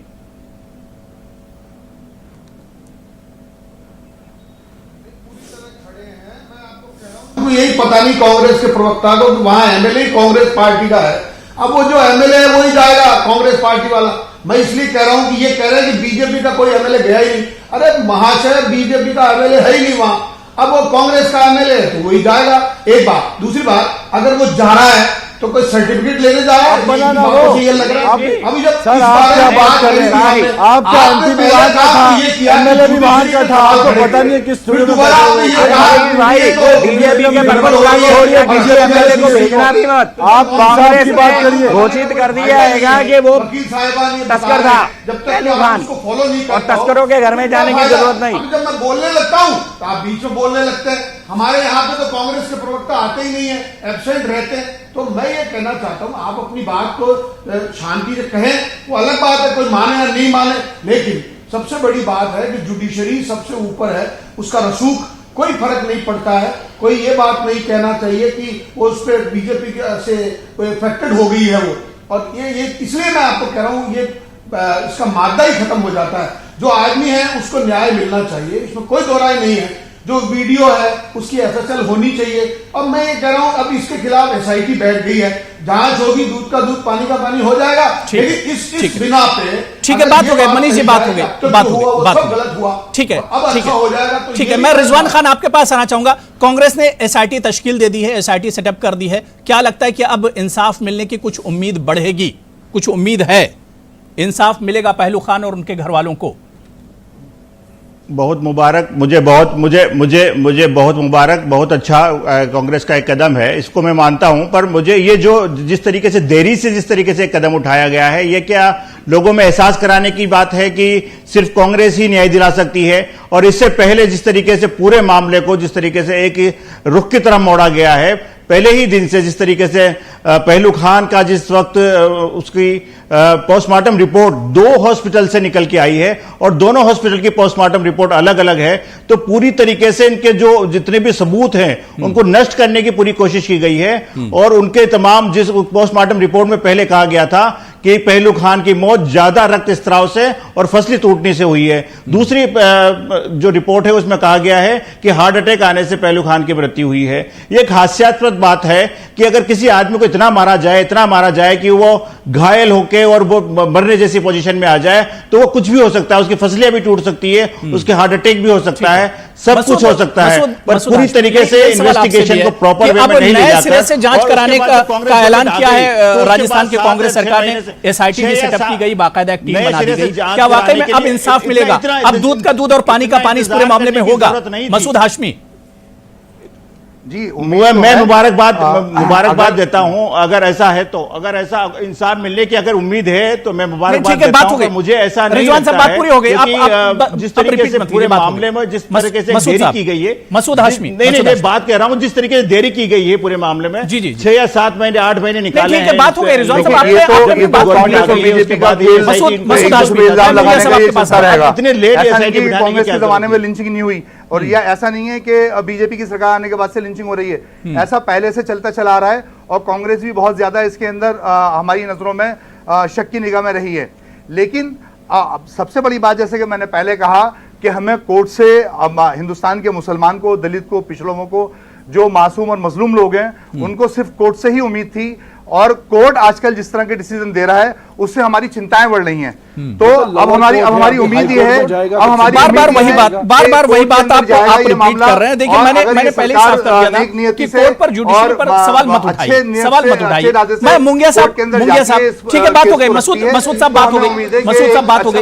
S7: यही पता नहीं कांग्रेस के प्रवक्ता को कि वहां एमएलए कांग्रेस पार्टी का है। अब वो जो एमएलए है वही जाएगा कांग्रेस पार्टी वाला। मैं इसलिए कह रहा हूं कि ये कह रहे हैं कि बीजेपी का कोई एमएलए गया ही नहीं। अरे महाशय, बीजेपी का एमएलए है ही नहीं वहां। अब वो कांग्रेस का एमएलए है तो वही जाएगा, एक बात। दूसरी बात, अगर वो जा रहा है तो कोई सर्टिफिकेट लेने जा रहा है,
S10: बनाना
S7: हो
S10: ये
S7: लग रहा है। अभी जब
S10: सर आप क्या बात कर रहे हैं, आपका एमपी भी वहां का था, एमएलए भी वहां का था, आपको पता नहीं है किस
S8: बीजेपी के एमएलए को भेजना भी मत।
S10: आप कांग्रेस की बात करिए,
S8: घोषित कर दिया है कि वो तस्कर था पहलू खान, और तस्करों के घर में जाने की जरूरत नहीं।
S7: जब मैं बोलने लगता हूं तो आप बीच में बोलने लगते हैं। हमारे यहाँ पे तो कांग्रेस के प्रवक्ता आते ही नहीं है, एब्सेंट रहते हैं। तो मैं ये कहना चाहता हूं, आप अपनी बात को शांति से कहें, वो अलग बात है, कोई माने या नहीं माने, लेकिन सबसे बड़ी बात है कि जुडिशरी सबसे ऊपर है, उसका रसूख कोई फर्क नहीं पड़ता है। कोई ये बात नहीं कहना चाहिए कि वो उस पर बीजेपी से इफेक्टेड हो गई है वो, और ये इसलिए मैं आपको कह रहा हूं, ये इसका मादा ही खत्म हो जाता है। जो आदमी है उसको न्याय मिलना चाहिए, इसमें कोई दो राय नहीं है। जो वीडियो है उसकी एफएसएल होनी चाहिए। और मैं ये कह रहा हूं, अब इसके खिलाफ एसआईटी बैठ गई है, जांच होगी, दूध का दूध पानी का पानी हो जाएगा। लेकिन इस बिना पे
S1: ठीक है, बात हो गई मनीष जी, बात हो गई, बात हो गई, बात
S7: गलत हुआ,
S1: ठीक है,
S7: अब
S1: ठीक
S7: अच्छा हो जाएगा। तो
S1: ठीक है, मैं रिजवान खान आपके पास आना चाहूंगा। कांग्रेस ने एसआईटी तश्कील दे दी है, एसआईटी सेटअप कर दी है, क्या लगता है कि अब इंसाफ मिलने की कुछ उम्मीद बढ़ेगी? कुछ उम्मीद है, इंसाफ मिलेगा पहलू खान और उनके घर वालों को?
S6: बहुत मुबारक, मुझे बहुत मुबारक, बहुत अच्छा कांग्रेस का एक कदम है, इसको मैं मानता हूं। पर मुझे ये जो जिस तरीके से देरी से जिस तरीके से कदम उठाया गया है, ये क्या लोगों में एहसास कराने की बात है कि सिर्फ कांग्रेस ही न्याय दिला सकती है? और इससे पहले जिस तरीके से पूरे मामले को जिस तरीके से एक रुख की तरफ मोड़ा गया है, पहले ही दिन से जिस तरीके से पहलू खान का जिस वक्त उसकी पोस्टमार्टम रिपोर्ट 2 हॉस्पिटल से निकल के आई है और दोनों हॉस्पिटल की पोस्टमार्टम रिपोर्ट अलग अलग है, तो पूरी तरीके से इनके जो जितने भी सबूत हैं उनको नष्ट करने की पूरी कोशिश की गई है। और उनके तमाम जिस पोस्टमार्टम रिपोर्ट में पहले कहा गया था कि पहलू खान की मौत ज्यादा रक्तस्राव से और फसली टूटने से हुई है, दूसरी जो रिपोर्ट है उसमें कहा गया है कि हार्ट अटैक आने से पहलू खान की मृत्यु हुई है। यह एक हास्यास्पद बात है कि अगर किसी आदमी को इतना मारा जाए कि वो घायल होके और वो मरने जैसी पोजीशन में आ जाए, तो वो कुछ भी हो सकता है, उसकी फसलियां भी टूट सकती है, उसके हार्ट अटैक भी हो सकता है, सब कुछ हो सकता है। पर पूरी तरीके से इन्वेस्टिगेशन को प्रॉपर वे में नहीं ले जाकर
S1: सिरे से जांच कराने का ऐलान किया है राजस्थान की कांग्रेस सरकार ने, एसआईटी भी सेटअप की गई, बाकायदा एक टीम बना दी गई। क्या वाकई में अब इंसाफ मिलेगा? अब दूध का दूध और पानी का पानी इस पूरे मामले में होगा? मसूद हाशमी
S9: जी,
S6: मैं मुबारकबाद देता हूं। अगर ऐसा है तो, अगर ऐसा इंसाफ मिलने की अगर उम्मीद है तो मैं मुबारकबाद देता हूं। मुझे ऐसा नहीं लगता
S1: बात पूरी हो गई।
S6: जिस तरीके से पूरे मामले में जिस तरीके से देरी की गई है,
S1: मसूद हाशमी
S6: नहीं मैं बात कह रहा हूं, जिस तरीके से देरी की गई है पूरे मामले में, 6 या 7 महीने 8 महीने निकाले हैं,
S1: बात हो गई। रिजवान साहब
S6: इतने लेट
S9: कांग्रेस के जमाने में लिंचिंग नहीं हुई, और यह ऐसा नहीं है कि बीजेपी की सरकार आने के बाद से लिंचिंग हो रही है, ऐसा पहले से चलता चला आ रहा है। और कांग्रेस भी बहुत ज्यादा इसके अंदर हमारी नजरों में शक की निगाह में रही है। लेकिन सबसे बड़ी बात, जैसे कि मैंने पहले कहा, कि हमें कोर्ट से हिंदुस्तान के मुसलमान को, दलित को, पिछड़ों को, जो मासूम और मजलूम लोग हैं, उनको सिर्फ कोर्ट से ही उम्मीद थी। और कोर्ट आजकल जिस तरह के डिसीजन दे रहा है उससे हमारी चिंताएं बढ़ रही हैं। तो अब हमारी उम्मीद ये है, अब हमारी
S1: बार-बार वही बात आप रिपीट कर रहे हैं। देखिए, मैंने पहले ही साफ कर दिया था कि कोर्ट पर, जुडिशरी पर सवाल मत उठाइए। मैं मुंगिया साहब, ठीक है, बात हो गई। मसूद साहब बात हो गई,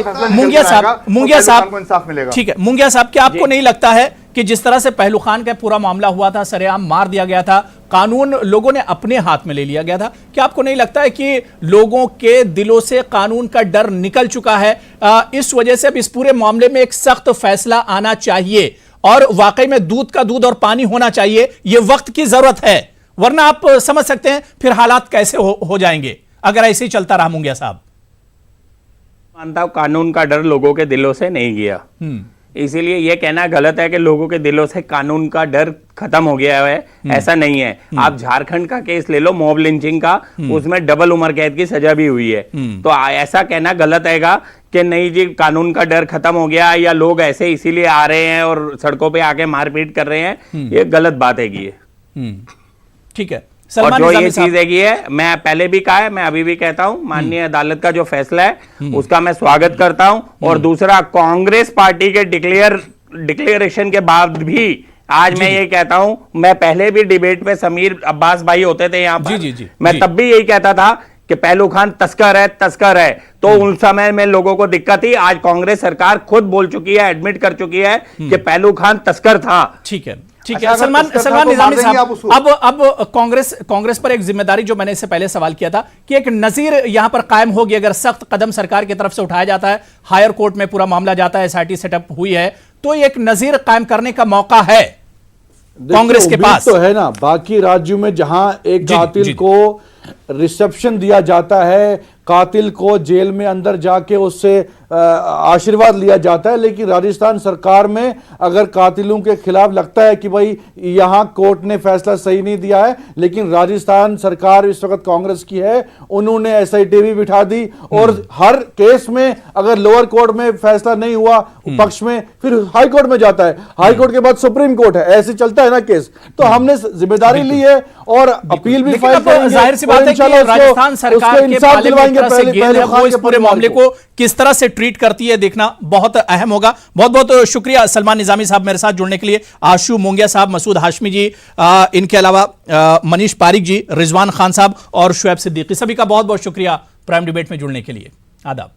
S1: मुंगिया साहब
S9: इंसाफ मिलेगा।
S1: ठीक है, मुंगिया साहब, क्या आपको नहीं लगता है कि जिस तरह से पहलू खान का पूरा मामला हुआ था, सरेआम मार दिया गया था, कानून लोगों ने अपने हाथ में ले लिया गया था, क्या आपको नहीं लगता है कि लोगों के दिलों से कानून का डर निकल चुका है? इस वजह से अब इस पूरे मामले में एक सख्त फैसला आना चाहिए और वाकई में दूध का दूध और पानी होना चाहिए। यह वक्त की जरूरत है, वरना आप समझ सकते हैं फिर हालात कैसे हो जाएंगे अगर ऐसे ही चलता रहा। मुंगिया साहब,
S8: मानता हूं कानून का डर लोगों के दिलों से नहीं गया, इसीलिए यह कहना गलत है कि लोगों के दिलों से कानून का डर खत्म हो गया है। ऐसा नहीं है। आप झारखंड का केस ले लो, मॉब लिंचिंग का, उसमें डबल उम्र कैद की सजा भी हुई है। तो ऐसा कहना गलत हैगा कि नहीं जी कानून का डर खत्म हो गया या लोग ऐसे इसीलिए आ रहे हैं और सड़कों पे आके मारपीट कर रहे हैं, ये गलत बात हैगी।
S1: ठीक है,
S8: और जो ये चीज है, मैं पहले भी कहा है, मैं अभी भी कहता हूं, माननीय अदालत का जो फैसला है उसका मैं स्वागत करता हूं। और दूसरा, कांग्रेस पार्टी के डिक्लेरेशन के बाद भी आज मैं ये कहता हूं, मैं पहले भी डिबेट में समीर अब्बास भाई होते थे यहां पर,
S1: जी,
S8: मैं तब भी यही कहता था कि पहलू खान तस्कर है, तो उन समय में लोगों को दिक्कत थी। आज कांग्रेस सरकार खुद बोल चुकी है, एडमिट कर चुकी है कि पहलू खान तस्कर था।
S1: ठीक है
S9: अच्छा,
S1: सलमान निजामी साहब, अब कांग्रेस पर एक जिम्मेदारी, जो मैंने इससे पहले सवाल किया था कि एक नजीर यहां पर कायम होगी अगर सख्त कदम सरकार की तरफ से उठाया जाता है, हायर कोर्ट में पूरा मामला जाता है, एसआईटी सेटअप हुई है, तो एक नजीर कायम करने का मौका है कांग्रेस के पास
S10: तो है ना। बाकी राज्यों में जहां एक कातिल को रिसेप्शन दिया जाता है, कातिल को जेल में अंदर जाके उससे आशीर्वाद लिया जाता है, लेकिन राजस्थान सरकार में अगर कातिलों के खिलाफ लगता है कि भाई यहां कोर्ट ने फैसला सही नहीं दिया है, लेकिन राजस्थान सरकार इस वक्त कांग्रेस की है, उन्होंने एसआईटी भी बिठा दी और हर केस में अगर लोअर कोर्ट में फैसला नहीं हुआ पक्ष में, फिर हाई कोर्ट में जाता है, हाई कोर्ट के बाद सुप्रीम कोर्ट है, ऐसे चलता है ना केस। तो हमने जिम्मेदारी ली है और अपील भी फाइल करेंगे।
S1: जाहिर सी बात है कि राजस्थान सरकार के पाले में तरह से गेंद है, वो इस पूरे मामले को किस तरह से ट्रीट करती है देखना बहुत अहम होगा। बहुत बहुत शुक्रिया सलमान निजामी साहब मेरे साथ जुड़ने के लिए, आशु मोंगिया साहब, मसूद हाशमी जी, इनके अलावा मनीष पारिक जी, रिजवान खान साहब और शुएब सिद्दीकी, सभी का बहुत बहुत शुक्रिया प्राइम डिबेट में जुड़ने के लिए। आदाब।